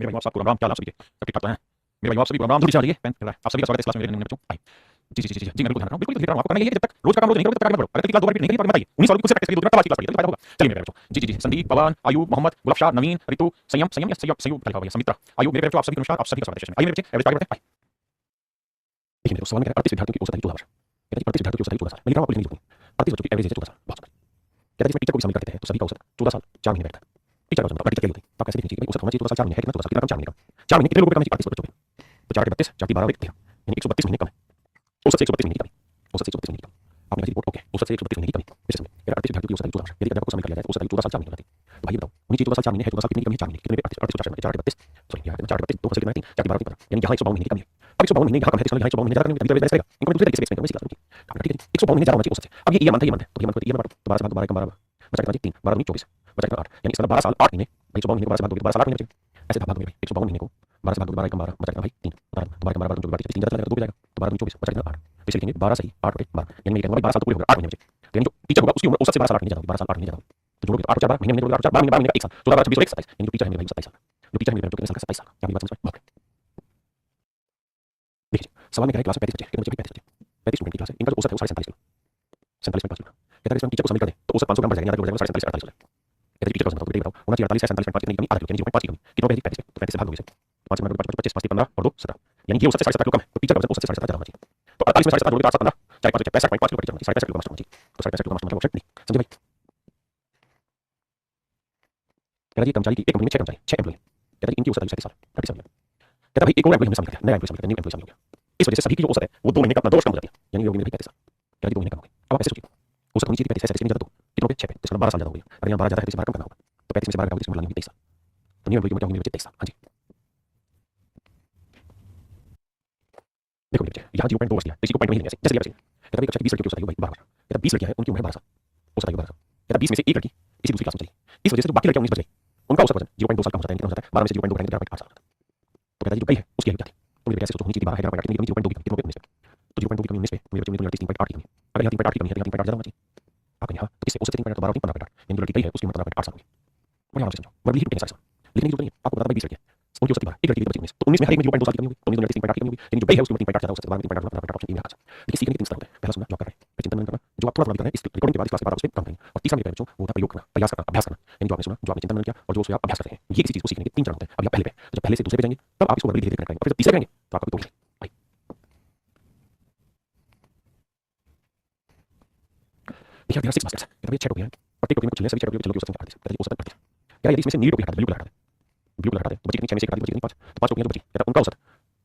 मेरे भाई आप सबको राम राम, क्या हाल आप सभी के? सब ठीक ठाक तो हैं? मेरे भाई आप सभी को राम राम, जल्दी से आ जाइए, पेन मेरा आप सभी का स्वागत है इस क्लास में, मेरे बच्चों। आइए। जी मैं बिल्कुल ध्यान रखा हूँ, बिल्कुल ध्यान रखा हूँ, आपको करना ये है कि जब तक रोज का काम रोज नहीं करोगे तब तक आगे मत बढ़ो। अगर क्लास 2 बार रिपीट नहीं करी तो आगे बताइए। 19 वालों की खुद से प्रैक्टिस करिए, 2 मिनट बाद क्लास पढ़िए, तो फायदा होगा। चलिए मेरे बच्चों, जी संदीप, पवन, आयु, मोहम्मद, गुलाब शाह, नवीन, रितु, संयम संयम या संयम क्या लिखा हुआ है, समित्रा, आयु, मेरे बच्चों आप सभी को नमस्कार, आप सभी का स्वागत है सेशन में। आइए मेरे बच्चे, एवरेज आगे बढ़ते हैं। देखिए मेरे सवाल में 38 विद्यार्थियों की औसत आयु 14 वर्ष। कहते हैं 38 विद्यार्थियों की औसत आयु 14 साल। मैं लिख रहा हूँ, आपको लिखनी है 38 बच्चों की एवरेज है 14 साल, बहुत सुंदर। कहते हैं इसमें टीचर को भी शामिल कर देते हैं तो सभी का औसत 14 साल 4 महीने बैठता है। टीचर का औसत टीचर क्या होती है तो आप कैसे लिखनी चाहिए कि औसत होना चाहिए 14 साल 4 महीने है, कितना 14 साल कितना कम 4 महीने का, 4 महीने कितने लोगों पे कम है 38 बच्चों पे, तो 4 के 32 4 की 12 यानी 132 महीने कम है। औसत से 132 महीने की कमी, औसत से 132 महीने की कमी। आपने कहा रिपोर्ट ओके, औसत से 132 महीने की कमी इस समय यार 38 विद्यार्थियों की औसत आयु 14 वर्ष। यदि अध्यापक को शामिल कर लिया जाए तो औसत आयु 14 साल 4 महीने हो जाती है। तो भाई बताओ उन्हीं 14 साल 4 महीने है, 14 साल कितनी कमी है 4 महीने कितने पे 38 38 को 4 के 32 सॉरी यार 4 के 32 2 से कितना 3 4 की 12 की यानी यहाँ 152 महीने की कमी है। अब 152 महीने यहाँ कम है तो यहाँ 152 महीने ज्यादा करने में तभी तो करेगा इनको मैं दूसरे तरीके से एक्सप्लेन करूंगा इसी क्लास में। ठीक है 152 महीने ज्यादा होना चाहिए औसत से। अब ये मंथ है तो ये मंथ को ये मंथ 12 से भाग 12 कम 12 बचा कितना 3 12 24 बचा कितना 8 यानी इसका 12 साल 8 महीने भाई 152 महीने को 12 से भाग दोगे 12 साल 8 महीने बचेंगे। ऐसे भाग दोगे भाई 152 महीने को 12 से भाग दोगे 12 कम 12 बचा कितना भाई 3 12 कम 12 जो 3 ज्यादा लगेगा 2 बचेगा तो 12 24 बचा कितना 8 तो इसे लिखेंगे 12 सही 8 बटे 12 यानी मैं कहूंगा 12 साल तो पूरे हो गए 8 महीने बचे। तो यानी जो टीचर होगा उसकी उम्र औसत से 12 साल 8 महीने ज्यादा होगी 12 साल 8 महीने ज्यादा तो जोड़ोगे तो 8 4 महीने महीने 8 4 12 महीने का 1 साल 14 26 27 यानी जो टीचर है मेरे भाई 27 साल जो टीचर है मेरे भाई कितने साल का 27 साल क्या मेरी बात समझ में? देखिए सवाल में कह रहा है क्लास में 35 बच्चे कितने बच्चे 35 बच्चे 35 स्टूडेंट की क्लास है इनका जो औसत है वो 47 किलो 47 मिनट 5 मिनट कहता है इसमें टीचर को शामिल कर दे तो औसत 500 ग्राम बढ़ जाएगा यानी हो जाएगा 47 48 कहते हैं टीचर को बताओ बताओ होना चाहिए 48 है 47.5 कितनी कमी आधा किलो यानी 0.5 की कमी कितना पे 35 तो 35 से भाग दोगे 5 से 25 5 15 और 2 17 यानी ये औसत से 7.5 किलो कम है तो टीचर का औसत से 7.5 ज्यादा होना चाहिए। तो 48 में 7.5 जोड़ोगे तो 8 7 15 4 5 65.5 किलो टीचर होना चाहिए 65 किलो का मास्टर होना चाहिए तो 65 किलो का मास्टर मतलब औसत नहीं समझे भाई। कहता है कर्मचारी की एक कंपनी में 6 कर्मचारी 6 एम्प्लॉय कहता है इनकी औसत आयु 37 साल 37 कहता है भाई एक और एम्प्लॉय हमने शामिल कर दिया नया एम्प्लॉय शामिल कर न्यू एम्प्लॉय शामिल हो गया इस वजह से सभी की जो औसत है वो 2 महीने का अपना 2 वर्ष कम हो जाती है यानी ये हो गई मेरी 35 साल कहता है 2 महीने कम हो गए। अब आप ऐसे सोचिए औसत होनी चाहिए 35 से ज्यादा तो कितनों पे 6 पे तो इसका 12 साल ज्यादा हो गया अगर यहाँ 12 ज्यादा है तो इसे 12 कम करना होगा तो 35 में से 12 घटाओगे तो इसमें मिलानी होगी 23 साल तो न्यू एम्प्लॉय की उम्र क्या होगी मेरे बच्चे 23 साल। हाँ जी देखो मेरे बच्चे यहाँ 0.2 वर्ष दिया तो इसी को पॉइंट में ही लेंगे जैसे लिया कहता है कक्षा की 20 लड़कियों की औसत आयु 12 वर्ष कहता है 20 लड़कियां हैं उनकी उम्र है 12 साल औसत आयु 12 साल कहता है 20 में से एक लड़की इसी दूसरी क्लास में चली इस वजह से जो बाकी लड़कियां 19 बच गई उनका औसत वजन 0.2 साल कम होता है कितना होता है 12 में से 0.2 घटाएंगे तो 8 साल होता है। तो कहता है जो गई है उसकी आयु क्या थी तो मेरे कैसे सोचो होनी चाहिए 12 है 11.8 की कमी 0.2 की कितनों पे 19 पे तो 0.2 की कमी 19 पे मेरे बच्चे में 3.8 की कमी अगर यहाँ 3.8 की कमी है तो यहाँ 3.8 ज्यादा होना चाहिए। आप यहाँ तो इससे औसत 3.8 तो 12 और 15.8 यानी जो लड़की गई है उसकी उम्र 15.8 साल होगी। बढ़िया आप समझो वर्ग लिख के सारे लिखने की जरूरत नहीं है आपको बता भाई 20 लड़कियां उनकी औसत 12 एक लड़की की बची 19 तो 19 में हर एक में 0.2 साल की कमी होगी तो 19 में 3.8 की कमी होगी यानी जो गई है उसकी उम्र 3.8 ज्यादा हो सकता है 12 में 3.8 ऑप्शन ई में आ जाता है। देखिए सीखने के 3 स्तर होते हैं पहला सुनना जो आप कर रहे हैं चिंतन करना जो आप थोड़ा थोड़ा करना है इस रिकॉर्डिंग के बाद क्लास के बाद उस पे काम करेंगे और तीसरा मेरे बच्चों वो होता है प्रयोग करना प्रयास करना अभ्यास करना यानी जो आपने सुना जो आपने चिंतन किया और जो उसको आप अभ्यास करते हैं ये किसी चीज को सीखने के 3 चरण होते हैं। अब आप पहले पे जब पहले से दूसरे पे जाएंगे तब आप इसको धीरे धीरे करेंगे और फिर तीसरे करेंगे तो आपका कोई भाई देखिए यहाँ 6 मास्टर्स है तभी 6 टोपी है प्रत्येक टोपी में कुछ ले सभी 6 टोपी के चलो की औसत संख्या कहते हैं औसत 35 क्या यदि इसमें से नीली टोपी हटा दे ब्लू कलर हटा दे ब्लू कलर हटा दे तो बची कितनी 6 में से एक हटा दे बची कितनी 5 तो 5 टोपियां जो बची कहता है उनका औसत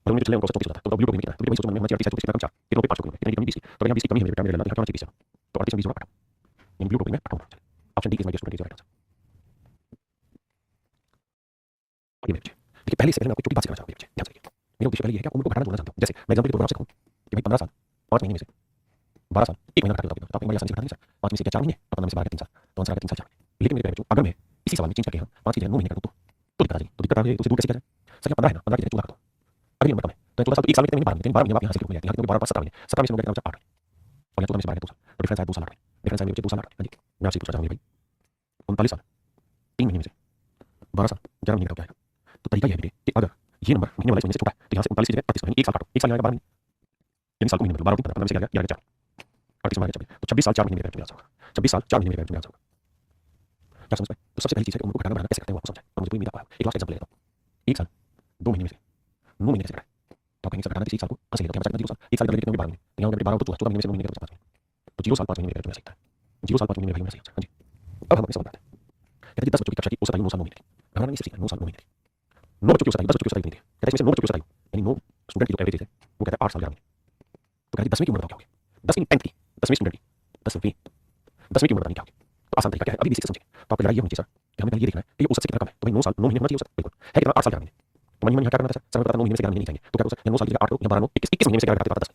और उनमें चले उनका औसत 34 होता है तो ब्लू टोपी में कितना तो वही सोचो मन में 38 कितना कम 4 कितनों पे 5 टोपी में कितनी कमी 20 तो यहाँ 20 की कमी है मेरे बेटा मेरे लाल दिखा चाहिए 20 तो 38 में 20 होगा यानी ब्लू टोपी में 18 होना चाहिए option D is my student is right answer. ये मेरे बच्चे देखिए पहले से पहले मैं आपको छोटी बात सिखाना चाहूंगा बच्चे ध्यान से देखिए मेरा उद्देश्य पहले ये है कि आप उम्र को घटाना जोड़ना चाहता हूं जैसे मैं एग्जांपल के तौर पर आपसे कहूं कि भाई 15 साल 5 महीने में से 12 साल 1 महीना घटा दो तो आप बड़ी आसानी से घटा देंगे सर 5 में से क्या 4 महीने और 15 में से 12 का 3 साल तो आंसर आ गया 3 साल 4 महीने। लेकिन मेरे बच्चों अगर मैं इसी सवाल में चेंज करके हम 5 की जगह 9 महीने कर दूं तो दिक्कत आ जाएगी तो दिक्कत आ जाएगी तो उसे दूर कैसे किया जाए सर 15 है ना 15 की जगह 14 कर दो अगली उम्र कम है तो 14 साल तो 1 साल में कितने महीने 12 महीने आप यहां से कितने महीने 12 5 17 महीने 17 में से हो गया 8 और यहाँ 14 में से 12 2 साल तो डिफरेंस है 2 साल 8 डिफरेंस है मेरे बच्चे 2 साल 8 हां जी मैं आपसे पूछना चाहूंगा भाई 39 साल 3 महीने में से 12 साल 11 महीने का क्या आएगा तो तरीका ये है बेटे कि अगर ये नंबर महीने वाला इस महीने से छोटा है तो यहाँ से 39 की जगह 35 यानी 1 साल काटो 1 साल आएगा 12 महीने यानी साल को महीने मतलब 12 15 में से क्या आ गया 11 4 38 में आ गया 26 तो 26 साल 4 महीने में मेरे बच्चे होगा 26 साल 4 महीने में मेरे बच्चे होगा क्या समझ में। तो सबसे पहली चीज है कि उम्र को घटाना बढ़ाना कैसे करते हैं वो आपको समझाएं और मुझे कोई उम्मीद आपको है एक लास्ट एग्जांपल लेता हूं 1 साल 2 महीने में से 9 महीने कैसे घटाएं तो कहेंगे सर घटाना किसी 1 साल को ऐसे लेते हैं बचा 0 साल 1 साल के कितने 12 महीने तो यहाँ मेरे 12 तो 14 महीने में से 9 महीने का बचा 5 महीने तो 0 साल 5 महीने में मेरे बच्चे सकता है 0 साल 5 महीने में भाई मैं सही हां जी। अब हम अपने सवाल आते हैं कहते हैं 10 बच्चों की कक्षा की औसत आयु 9 साल 9 महीने घटाना नहीं सिर्फ 9 साल 9 महीने 9 बच्चों की औसत आयु 10 बच्चों की औसत आयु नहीं थी कहते हैं इसमें से 9 बच्चों की औसत आयु यानी 9 स्टूडेंट की जो एवरेज है वो कहता है 8 साल 11 महीने तो कहते हैं 10वीं की उम्र बताओ क्या होगी 10वीं 10th की 10वीं स्टूडेंट की 10वीं की उम्र बतानी क्या होगी तो आसान तरीका क्या है अभी बेसिक से समझेंगे तो आपको लड़ाई ये होनी चाहिए सर कि हमें पहले ये देखना है कि ये औसत से कितना कम है तो भाई 9 साल 9 महीने होना चाहिए औसत बिल्कुल है कितना 8 साल 11 महीने तो मन क्या करना था सर समय पता 9 महीने से 11 महीने नहीं जाएंगे तो क्या करो सर 9 साल की जगह 8 करो या 12 21 महीने में से 11 घटाते 10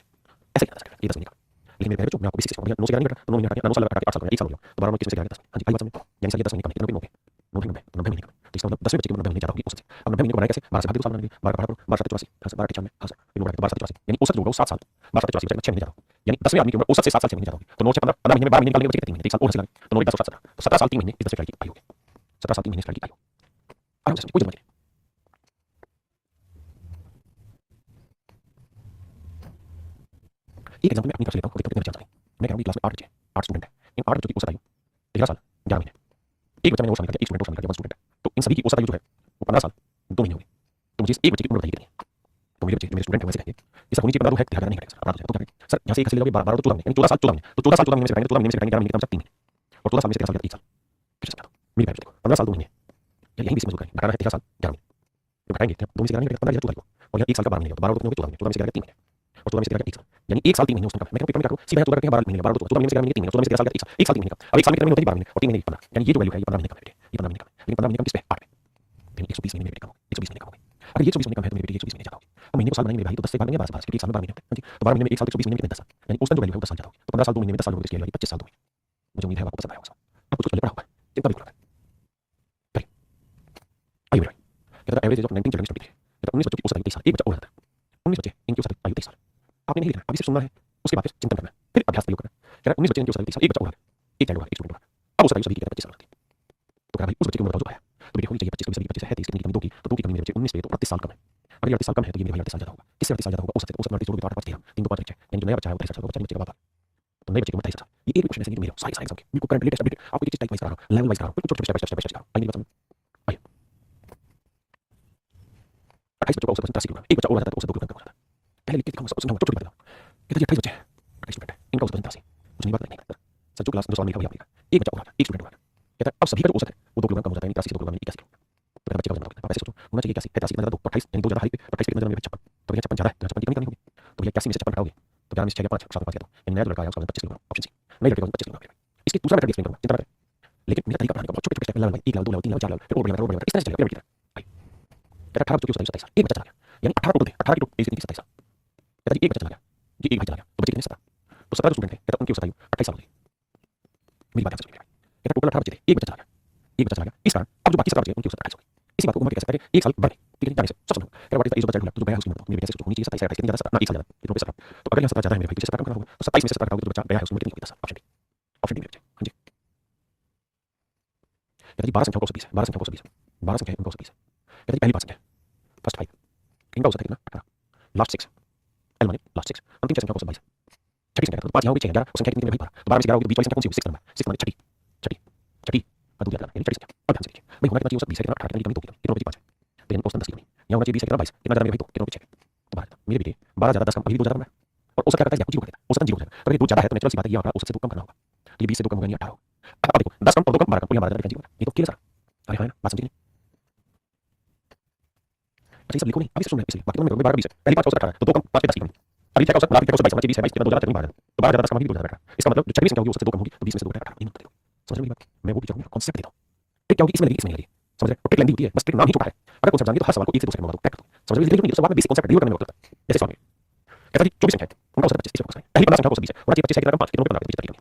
ऐसे करना सर ये 10 महीने का लेकिन मेरे जो मैं आपको बेसिक से 9 से 11 नहीं घटा तो 9 महीने घटा 9 साल घटा 8 साल 1 साल हो गया तो 12 21 में से 11 10 हां जी आई बात समझ यानी सर ये 10 महीने कम है 90 90 महीने कम तो इसका मतलब 10वें बच्चे की उम्र 90 महीने ज्यादा होगी औसत से। अब 90 महीने को बनाए कैसे 12 से भाग 2 साल बनाएंगे 12 का भाग करो 12 7 84 हां 12 के 96 हां सर इन 12 7 84 यानी औसत जो होगा 7 साल 12 7 84 बचेगा 6 महीने ज्यादा यानी 10वें आदमी की उम्र औसत से 7 साल 6 महीने ज्यादा होगी तो 9 से 15 महीने में 12 महीने निकालेंगे बचेगा 3 महीने 1 साल और हंसी लगे तो 9 10 और 17 तो 17 साल 3 महीने इस 10 की आयु होगी 17 साल 3 महीने की आयु आराम से कोई जल्दी नहीं एक एग्जाम्पल मैं अपनी तरफ से लेता हूँ, देखते हैं कितने बच्चे आंसर देंगे। मैं कह रहा हूँ क्लास में 8 बच्चे 8 स्टूडेंट हैं। इन 8 बच्चों की औसत आयु 13 साल 11 महीने। एक बच्चा मैंने और शामिल कर दिया, एक स्टूडेंट और शामिल कर दिया, 1 स्टूडेंट है। तो इन सभी की औसत आयु जो है वो 15 साल 2 महीने हो गई। तो मुझे इस एक बच्चे की उम्र बताइए कितनी है। तो मेरे बच्चे मेरे स्टूडेंट है वैसे कहेंगे ये सब होनी चाहिए 15 है, दिखा नहीं घटेगा सर, तो क्या करें सर, यहाँ से एक से ले लोगे 12 तो 14 महीने, यानी 14 साल 14 महीने। तो 14 साल 14 महीने से घटाएंगे, 14 महीने से घटाएंगे 11 महीने का मतलब 3 महीने, और 14 साल में से 13 साल का 1 साल। फिर से समझाता हूँ, मेरी बात देखो 15 साल 2 महीने, यार यहीं बीच में घटाना है 13 साल 11 महीने। तो घटाएंगे 2 में से 11 महीने 15 14 और यहाँ 1 साल का 12 महीने, तो 12 तो 14 महीने, 14 में से 3 महीने और 14 में से 1 साल, यानी 1 साल 3 महीने उसमें मैं पेपर में क्या करूँ सीधा 14 करके 12 महीने 12 14 महीने से 11 महीने 3 महीने, 14 में से 13 साल का 1 साल 3 महीने का। अब 1 साल में कितने महीने होते हैं 12 महीने और 3 महीने 15, यानी ये जो वैल्यू है ये 15 महीने का है, ये 15 महीने का है। लेकिन 15 महीने कम किस पे 8 पे, यानी 120 महीने में कम हो गए, 120 महीने कम हो गए। अगर ये 120 महीने कम है तो मेरे बेटे 120 महीने ज्यादा हो गए। अब महीने को साल बनाएंगे भाई तो 10 से भाग देंगे 12 क्योंकि 1 साल में 12 महीने होते हैं। तो 12 महीने में 1 साल 120 महीने में कितने 10 साल, यानी उस टाइम जो वैल्यू है वो 10 साल ज्यादा हो गई। तो 15 साल 2 महीने में 10 साल हो गए, इसकी वैल्यू 25 साल 2 महीने। मुझे उम्मीद है आपको पसंद आया होगा। अब कुछ पहले पढ़ा हुआ है, चिंता बिल्कुल मत करिए। आइए मेरे भाई, कहता है एवरेज एज ऑफ 19 चिल्ड्रन 23, कहता है 19 बच्चों की औसत आयु 23 साल, एक बच्चा और रहता है। 19 बच्चे इनकी औसत आयु 23 साल। आपने नहीं लिखना, अभी सिर्फ सुनना है, उसके बाद फिर चिंतन करना है, फिर अभ्यास प्रयोग करना है। कह रहा है 19 बच्चे इनकी औसत आयु 23 साल, एक बच्चा और है, एक चाइल्ड होगा, एक स्टूडेंट होगा। अब औसत आयु सभी की 25 साल होती है। तो कह रहा भाई उस बच्चे की उम्र बताओ जो आया। तो बेटे होनी चाहिए 25, सभी 25 है, 23 की कमी 2 की, तो 2 की कमी मेरे बच्चे 19 पे, तो 38 साल कम है। अगर 38 साल कम है तो ये मेरे भाई 38 साल ज्यादा होगा। किससे 38 साल ज्यादा होगा? औसत से, औसत 38 जोड़ोगे तो 8 5 13, 3 2 5 यानी जो नया बच्चा है वो 23 साल का बच्चा, बच्चे का बाप। तो नए बच्चे की उम्र 23 साल। ये एक क्वेश्चन ऐसे नहीं मेरा सारे सारे एग्जाम के बिल्कुल करंट लेटेस्ट अपडेट आपको एक चीज टाइप वाइज करा रहा हूं, लेवल वाइज करा रहा हूं, बिल्कुल छोटे छोटे स्टेप बाय स्टेप। आइए 28 बच्चों का औसत 83 किलोग्राम, एक बच्चा और रहता है तो औसत 2 किलोग्राम कम हो जाता है। पहले लिख के दिखाऊंगा, समझाऊंगा, छोटे छोटे बताऊंगा। कहता है 28 बच्चे हैं, 28 स्टूडेंट है, इनका औसत 83, कुछ नहीं बात नहीं सर। सर जो क्लास जो सवाल लिखा हुआ है आपने, एक बच्चा और आता है, एक स्टूडेंट होगा। कहता है अब सभी का जो औसत है वो 2 किलोग्राम कम हो जाता है, यानी 83 से 2 किलोग्राम, 81 किलोग्राम। तो कहता है बच्चे का वजन बताओ। आप ऐसे सोचो होना चाहिए 81, 83 कितना 2 28 यानी 2 ज्यादा हाइट पे, 28 पे कितना जरा 56, तो भैया 56 ज्यादा है, तो 56 की कमी करनी होगी। तो भैया 81 में से 56 घटाओगे तो 11 में से 6 या 5 7 5 कहता हूं, यानी नया जो लड़का आया उसका वजन 25 किलोग्राम, ऑप्शन सी। नए लड़के का वजन 25 किलोग्राम। इसके दूसरा मेथड भी एक्सप्लेन करूंगा, चिंता मत करें। लेकिन मेरा तरीका पढ़ाने का बहुत छोटे छोटे step, level 1 level 2 level 3 level 4 level, फिर और बढ़िया इस तरह से चलेगा पिरामिड की तरह। कहता 18 बच्चों की औसत आयु 27 साल, एक बच्चा चला गया, यानी 18 टोटल थे, 18 की टोटल एज कितनी 27 साल। कहता जी एक बच्चा चला गया, जी एक भाई चला गया, तो बच्चे कितने 17। तो 17 जो स्टूडेंट थे कहता उनकी औसत आयु 28 साल हो गई। मेरी बात समझ में आई। कहता टोटल 18 बच्चे थे, एक बच्चा चला गया, एक बच्चा चला गया, इस कारण अब जो बाकी 17 बचे उनकी औसत 28 हो गई। इसी बात को उम्र के कैसे करें, एक साल बढ़े, ठीक है जाने से सब समझो। कहता what is the age of the child तो जो गया है उसकी उम्र मेरे कैसे होनी चाहिए 27 28 ज्यादा 17 ना 1 साल ज्यादा, इतना पे 17। तो अगर यहां 17 ज्यादा है मेरे भाई, पीछे 17 कम करना होगा, तो 27 में से 17 घटाओगे तो बच्चा गया है उसकी उम्र कितनी होगी 10 साल, ऑप्शन डी। ऑप्शन डी मेरे बच्चे, हां जी। कहता जी 12 संख्या को 20 है, 12 संख्या को 20 है, 12 संख्या है उनको 20 है। कहता जी पहली 5 संख्या फर्स्ट 5 इनका औसत है कितना 18, लास्ट 6 एल माने लास्ट 6 अंतिम 6 संख्या को 22 है। छठी संख्या तो 5 यहाँ होगी 6 11 उस संख्या कितनी मेरे भाई 12, तो 12 में से 11 होगी तो बीच वाली संख्या कौन सी होगी 6 नंबर, 6 नंबर छठी छठी छठी का दूसरा यानी छठी संख्या। अब ध्यान से देखिए भाई होना कितना चाहिए औसत 20 है, कितना 18 की कमी 2 कितना कितना बची 5 है, तो यानी औसत 10 की कमी। यहाँ होना चाहिए 20 है कितना 22 कितना ज्यादा मेरे भाई 2 कितना बची 6 तो 12 मेरे बेटे 12 ज्यादा 10 कम, अभी 2 ज्यादा कम है और औसत क्या करता है कुछ 0 कर देता है, औसत 0 हो जाएगा। तो अगर 2 ज्यादा है तो नेचुरल सी बात है ये आंकड़ा औसत से 2 कम करना होगा, तो ये 20 से 2 कम होगा यानी 18 होगा। अब देखो 10 कम और 2 कम 12 कम तो यहाँ 12 ज्यादा 0 ये तो क्लियर सर। अरे हां बात समझिए। अच्छा ये सब लिखो नहीं अभी से सुनना है, इसलिए बाकी तो मैं 12 20 है, पहली 5 औसत 18 तो 2 कम 5 पे 10 की कमी। अभी क्या औसत 22 22 20 है 22 कितना 2 ज्यादा तक 12 तो 12 ज्यादा 10 कम भी 2 ज्यादा बैठा, इसका मतलब जो छठी संख्या होगी उससे 2 कम होगी तो 20 में से 2 घटा 18 ये मतलब समझ रहे हो मेरी बात। मैं वो भी चाहूंगा कॉन्सेप्ट देता हूं, ट्रिक क्या होगी इसमें लगी इसमें नहीं लगी, समझ रहे हो। ट्रिक लेंदी होती है बस, ट्रिक नाम ही छोटा है, अगर कॉन्सेप्ट जानिए तो हर सवाल को 1 से 2 सेकंड में बता दो, टैक समझ रहे हो। लेकिन सवाल में बेसिक कॉन्सेप्ट डिलीवर करने में वक्त लगता है। जैसे सवाल में कहता है 24 संख्या है उनका औसत 25 इसमें पहली 15 संख्या को 20 है होना चाहिए 25 है कितना कम 5 कितना पे 25 की कमी।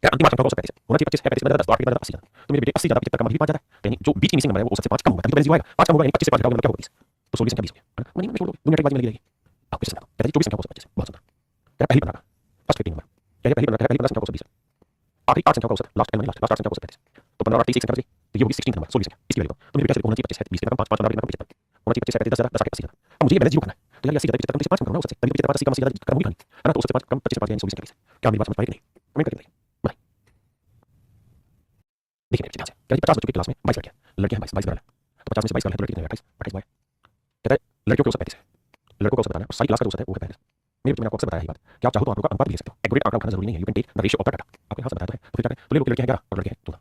क्या अंतिम 5 संख्या को 35 है होना चाहिए 25 है 35 में ज्यादा 10 8 में ज्यादा 80 ज्यादा, तो मेरे बेटे 80 ज्यादा 75 कम भी 5 ज्यादा, यानी जो बीच की मिसिंग नंबर है वो औसत से 5 कम होगा, तभी तो वैल्यू आएगा 5 कम होगा यानी 25 से 5 घटाओगे मतलब क्या होगा 20, तो 16 संख्या 20 हो गया है ना। छोड़ दो दुनिया ट्रिक बाजी में लगी रहेगी। अब कैसे समझाता हूं, कहता है 24 संख्या को 25 बहुत सुंदर। क्या पहली 15 फर्स्ट 15 नंबर क्या पहली 15 पहली 15 संख्या को 20 है, आखिरी 8 संख्या का औसत लास्ट लास्ट 8 संख्या को 35 तो 15 और 30 संख्या बची तो ये होगी 16 नंबर 16 संख्या इसकी वैल्यू तो मेरे बेटे होना चाहिए 25 है 20 के कम 5 5 15 कम 75 होना चाहिए 25 है 10 10 10 80 अब मुझे ये बैलेंस जीरो करना है, तो यार 80 75 कम से 5 कम करना है, उससे तभी 75 80 कम से ज्यादा कम होगी कहानी है ना, तो उससे 5 कम 25 से 5 यानी 24 संख्या 20 क्या मेरी बात समझ पाई कि नहीं, कमेंट करके बताइए बाय। देखिए मेरे ध्यान से क्या 50 बच्चों की क्लास में 22 लड़कियां हैं 22 गर्ल है, तो 50 में से 22 गर्ल है तो लड़के कितने हैं 28 28 बॉय। कहता है लड़कियों की औसत 35 है, लड़कों का औसत बताना है और सारी क्लास का औसत है वो है 35। मेरे बच्चे मैंने आपको अक्सर बताया है बात कि आप चाहो तो आप लोग का अनुपात भी ले सकते हो, एक्यूरेट आंकड़ा उठाना जरूरी नहीं है, you can take the ratio of the data. आपको यहां से बताया तो है तो फिर क्या करें तो ले लो कि लड़कियां 11 और लड़के हैं 14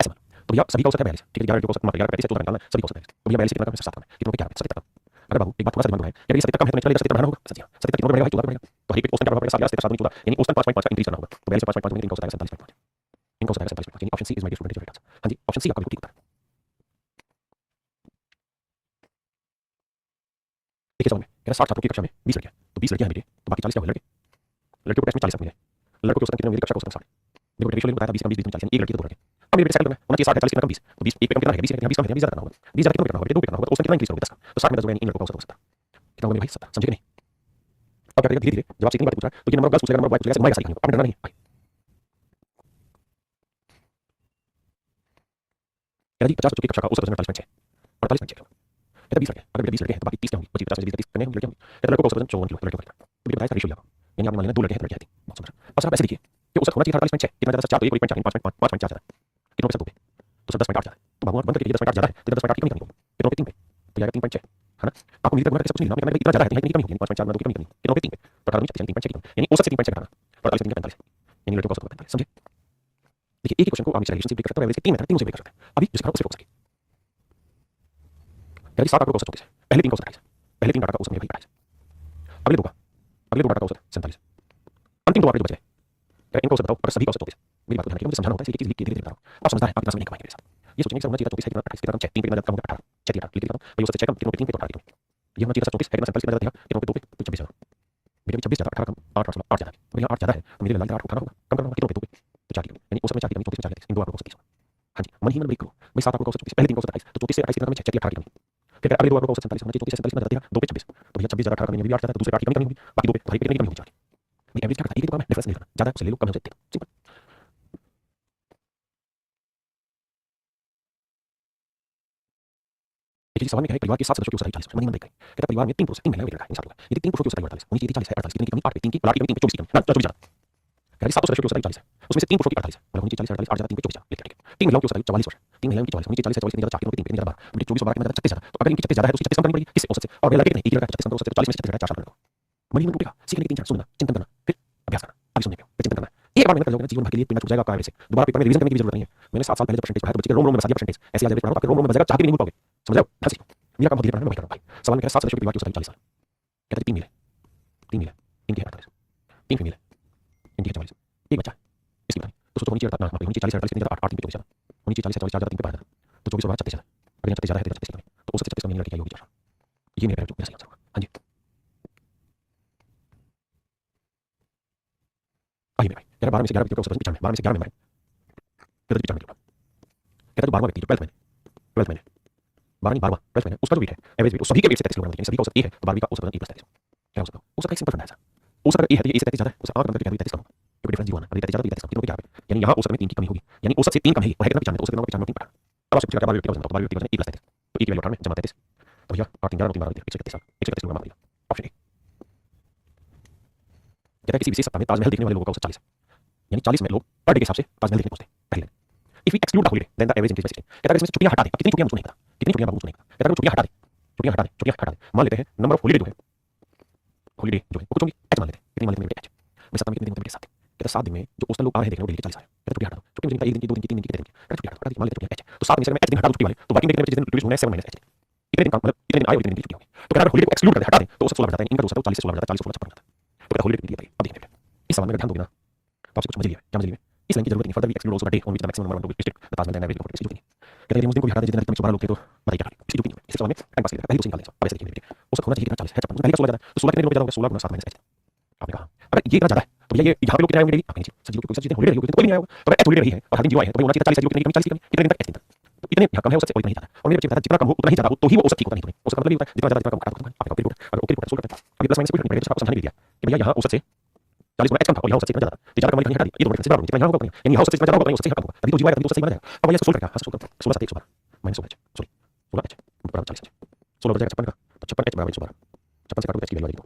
ऐसा मानो तो भैया सभी का औसत है 42 ठीक है 11 लड़कियों का औसत मात्र 11 35 से 14 निकालना सभी का औसत है तो भैया 42 कितना कम है 7 कम है कितना पे क्या है 70 कम। अरे बाबू एक बात थोड़ा सा दिमाग लगाएं यार ये 70 कम है तो नेचुरली 70 बढ़ाना होगा सच है 70 कितना बढ़ेगा 14 बढ़ेगा तो हर एक औसत का बढ़ेगा 7 7 14 यानी औसत 5.5 का इंक्रीज करना होगा तो 42 से 5.5 इनका औसत आएगा 47.5 इनका औसत आएगा 47.5 यानी option C is my dear student right answer. हां जी ऑप्शन सी आपका बिल्कुल ठीक उत्तर है। देखिए समझ में कह रहा 60 छात्रों की कक्षा में 20 लड़कियां तो 20 लड़कियां हैं बेटे तो बाकी 40 क्या हुए लड़के, लड़कियों को टेस्ट में 40 मिले, लड़कों के औसत कितने मेरी कक्षा को औसत 60 देखो रेशियो ले बताया था 20 कम 20 40 यानी एक लड़की तो 2 लड़के। अब मेरे बेटे सेकंड में होना चाहिए 60 40 कितना कम 20 तो 20 एक पे कम कितना है 20 है 20 कम है 20 ज्यादा करना होगा 20 ज्यादा कितना करना होगा बेटे 2 पे करना होगा तो औसत कितना इंक्रीज करोगे 10 का तो 60 में 10 यानी इन लड़कों का औसत 70 कितना होगा मेरे भाई 70 समझे कि नहीं। अब क्या करेगा धीरे धीरे जब आपसे इतनी बात पूछ रहा है तो ये नंबर गर्ल्स पूछेगा नंबर बॉय पूछेगा घुमाएगा सारी कहानी आपने डरना नहीं है। कहता जी 50 बच्चों की कक्षा का औसत वजन 48.6 48.6 किलो कहता 20 लड़के अगर बेटे 20 लड़के हैं तो बाकी 30 क्या होंगी बची 50 में से 20 30 कितने होंगी लड़कियां होंगी कहता लड़कों का औसत वजन 54 किलो लड़कियों का तो बेटे बताया रेशियो लगा यानी आपने मान लेना 2 लड़के हैं, 2 लड़कियां हैं, बहुत सुंदर। अब सर आप ऐसे देखिए कि औसत होना चाहिए था 48.6, कितना ज्यादा सर 4 तो 1 1.4 5.4 ज्यादा है, कितनों पे सर 2 पे, तो सर 10.8 ज्यादा है, तो बाबू बंद करके 10.8 ज्यादा है, तो 10.8 की कमी करनी होगी, कितनों पे 3 पे, तो जाएगा 3.6, है ना। आपको मिली तक गुना करके सब कुछ नहीं लिखना, इतना ज्यादा है, इतनी कमी होगी, 5.4 में 2 की कमी करनी, कितनों पे 3 पे, तो 18 नहीं 3.6 की, यानी औसत से 3.6 घटाना, 48 से 3 का 45, यानी लड़कों का औसत 45, समझे। देखिए एक ही क्वेश्चन को आप नीचे रिलेशन से ब्रेक कर सकते हो, एवरेज के 3 मेथड, तीनों से ब्रेक कर सकते हैं। अभी जिसका उसे फोकस करिए, यानी 7 आंकड़ों का औसत 24 है, पहले 3 का औसत 28 है, पहले 3 डाटा का औसत मेरा 28 है, अगले 2 डाटा का औसत 47 है, अंतिम 2 आंकड़े जो बचे हैं, इनको औसत बताओ, अगर सभी का औसत 24 है, मेरी बात को ध्यान रखिए, मुझे समझाना होता है, इसलिए एक चीज लिख के धीरे-धीरे बता रहा हूं, आप समझदार हैं, आप इतना समय नहीं कमाएंगे मेरे साथ, ये सोचेंगे सर होना चाहिए 24 है, कितना 28, कितना कम 6, 3 पे कितना ज्यादा कम होगा 18, 6 दिया, लिख देता हूं भाई, औसत 6 कम, कितनों पे 3 पे तो 18 ये होना चाहिए 24 है, कितना 47 कितना ज्यादा कितनों पे 2 पे तो 26 है, मेरे 26 ज्यादा 18 कम 8 8 8 ज्यादा है, तो यहाँ 8 ज्यादा है, तो मेरे लिए 8 उठाना होगा, कम करना होगा, कितनों पे 2 पे तो 4 की, यानी औसत में 4 की कमी, 24 में 4 इन 2 आंकड़ों को औसत 30 होगा। हाँ जी, मन ही मन ब्रेक करो भाई, 7 आंकड़ों का औसत 24, पहले 3 का औसत 28, तो 34 से 28 कितना कमी, 6 18 की कमी, फिर अगले 2 आंकड़ों का औसत 47 होना चाहिए, 34 से 47 में ज्यादा 2 पे 26, तो भैया 26 ज्यादा 18 कमी में भी 8 ज्यादा है, तो दूसरे 8 की कमी होगी, बाकी 2 पे भाई कितनी कमी होगी 4 की, भाई एवरेज क्या करता है, एक ही में डिफरेंस नहीं करना, ज्यादा उसे ले लो, कम हो जाए, सिंपल। देखिए सवाल में क्या है, परिवार के 7 सदस्यों की औसत 40 मन ही मन ब्रेक करें, कहता है परिवार में 3 पुरुष 3 महिलाएं लड़का है, 7 होगा, यदि 3 पुरुषों की औसत 48 होनी चाहिए 40 है, 48 कितने की कमी 8 पे 3 की, और 8 की कमी 3 पे 24 की कमी, ना 24 ज्यादा, कहता है 7 सदस्यों की औसत 40 है, उसमें से 3 पुरुषों की 48 है, मतलब होनी चाहिए 40 48 8 ज्यादा 3 पे 24 ज्यादा, लिख देंगे। 3 महिलाओं की औसत 44 वर्ष, 3 महिलाओं की 44 होनी चाहिए 40 44 ज्यादा 4 कितने 3 पे ज्यादा 12, 24 और 12 में 36 ज्यादा, तो अगर इनकी 36 ज्यादा है तो उसकी 36 कम करनी पड़ेगी, किससे औसत से, और लड़के कितने, एक ही लड़का 36 कम, औसत से 40 में 36 घटाया 4 साल लड़का, मनी मन टूटेगा, सीखने के 3 4 सुनना, चिंतन करना, फिर अभ्यास करना, अभी सुनने पे, फिर चिंतन करना, एक बार मेहनत कर लोगे ना जीवन भर के लिए पिन छूट जाएगा आपका एवरेज से, दोबारा पेपर में रिवीजन करने की भी जरूरत नहीं है, मैंने 7 साल पहले जो परसेंटेज पढ़ाया तो बच्चे के रोम रोम में बसा दिया परसेंटेज, ऐसे आज पढ़ाओ आपके रोम रोम में बस जाएगा, चाहते भी नहीं भूल पाओगे, समझ रहे हो, ध्यान से सीखो, मेरा काम बहुत धीरे पढ़ना है, मैं वही कर रहा हूं भाई। सवाल में क्या है, 7 सदस्यों के परिवार की औसत 40 साल, कहते हैं 3 मिले, 3 मिले, इनकी है 48, 3 फीमेल है, इनकी है 44, एक बच्चा है, इसकी बताइए, तो सोचो होनी चाहिए 8 होनी चाहिए 40 48 कितनी ज्यादा 8 8 3 पे 24 ज्यादा, होनी चाहिए 40 48 ज्यादा 3 पे 12 ज्यादा, तो 24 और 36 ज्यादा, अगर यहाँ 36 ज्यादा है तो 36 तो औसत 36 कम लड़की आई होगी 4, ये मेरा जो मेरा सही आंसर होगा। हाँ जी आइए मेरे भाई, कह रहा 12 में से 11 व्यक्तियों का औसत 95, 12 में से 11 में मारे, फिर 95 में कहता है जो 12वां व्यक्ति जो 12th मैंने 12 नहीं 12वां 12th मैंने उसका जो वेट है एवरेज वेट, सभी के वेट से 33 किलोग्राम, सभी का औसत ए है, तो 12वीं का औसत वजन ए + 33 क्या हो सकता है, औसत का एक सिंपल फंडा है सर, औसत अगर ए है तो ये ए से 33 ज्यादा है, औसत आंख बंद करके 33 कम होगा, क्योंकि डिफरेंस जीरो आना, अभी 33 ज्यादा तो 33 कम, कितनों पे क्या है, यानी यहाँ औसत में 3 की कमी होगी, यानी औसत से 3 कम है, और है कितना 95, तो औसत कितना 95 में 3 बढ़ा, अब आपसे पूछेगा 12 व्यक्ति का वजन, तो 12 व्यक्ति का वजन ए + 33, तो ए की वैल्यू 18 में जमा 33, तो भैया 8 3 11 9 3 12 131 131 किलोग्राम आ गया, ऑप्शन ए। कहता है किसी विशेष सप्ताह में ताजमहल देखने वाले लोगों का औसत 40 है, यानी 40 में लोग पर डे के हिसाब से ताजमहल देखने पहुंचते हैं पहले दिन। If we exclude the holiday then the average increase by 16, कहता है इसमें छुट्टियां हटा दे, अब कितनी छुट्टियां मुझको नहीं पता, कितनी छुट्टियां मुझको नहीं पता, कहता है छुट्टियां हटा दे, छुट्टियां हटा दे, छुट्टियां हटा दे, मान लेते हैं नंबर ऑफ हॉलिडे जो है, हॉलिडे जो है वो कुछ होंगी एच मान लेते हैं, कितनी मान लेते हैं एच, मैं सप्ताह में कितने दिन होते हैं 7 दिन, कहता है 7 दिन में जो पोस्टल लोग आ रहे हैं देखने को डेली 40 आ रहे हैं, कहता है छुट्टियां हटा दो, छुट्टी मुझे नहीं पता 1 दिन की 2 दिन की 3 दिन की कितने दिन की, कहता है छुट्टियां हटा दो, मान लेते हैं एच, तो 7 में से अगर मैं एच दिन हटा दूं छुट्टी वाले, तो बाकी में जिस दिन रिड्यूस होना है 7 - एच, इतने दिन का मतलब इतने दिन आए और इतने दिन की छुट्टी होगी, तो कहता है हॉलिडे को एक्सक्लूड कर दे हटा दे, तो औसत 16 बढ़ जाता है, इनका जो औसत है 40 से 16 बढ़ जाता है, 40 16 56 जाता है, तो कहता है हॉलिडे कितनी है अब देखने बेटा, इस सवाल में अगर ध्यान दोगे ना तो आपसे कुछ मजे लिया क्या मजे लिया, इस लाइन की जरूरत नहीं, further we exclude also the day on which the maximum number of visit the Taj Mahal and average of इसकी जरूरत नहीं, कहता है उस दिन को भी हटा दे जितने अधिकतम 112 लोग थे, तो बताइए क्या करें, इसकी जरूरत नहीं है, इस सवाल में टाइम पास करेगा, पहले तो निकाल लेंगे अब ऐसे देखिए बेटे, औसत होना चाहिए कितना 40 है 56, पहले का 16 ज्यादा है, तो 16 कितने लोग ज्यादा होगा, 16 गुना 7 - एच, आपने कहा अगर ये इतना ज्यादा है तो भैया ये यहाँ पे लोग कितने आए होंगे डेली, आप नहीं सर जीरो क्योंकि सर जितने हॉलिडे होगी तो कोई नहीं आया होगा, तो अगर एच हॉलिडे रही है और हर दिन जीरो आए हैं तो भाई होना चाहिए 40 जीरो कितने की कमी 40 की कमी, कितने दिन तक एच दिन तक, तो इतने यहाँ कम है औसत से और इतना ही ज्यादा, और मेरे बच्चे बताया जितना कम हो उतना ही ज्यादा हो तो ही वो औसत ठीक होता, नहीं तो नहीं, औसत का मतलब ये होता है जितना ज्यादा जितना कम घटा दो, आपका ओके रिपोर्ट अगर ओके रिपोर्ट सोल्व करते हैं, अब ये प्लस माइनस कोई फर्क नहीं पड़ेगा, आपको समझाने नहीं दिया कि भैया यहाँ औसत से 40 गुना एच कम था और यहाँ औसत से इतना ज्यादा, तो ज्यादा कम वाली कहीं हटा दी, ये दोनों डिफरेंस बराबर जितना यहाँ होगा उतना, यानी यहाँ औसत से जितना ज्यादा होगा उतना औसत से यहाँ कम होगा, तभी तो जीरो आएगा, तभी तो औसत सही बन जाएगा, अब भैया सोल्व करके हां सोल्व करो, 16 7 112 माइनस 16 एच सॉरी 16 एच बराबर 40 एच, 16 बच जाएगा 56 का, तो 56 एच बराबर 112, 56 से काटो एच की वैल्यू आ जाएगी,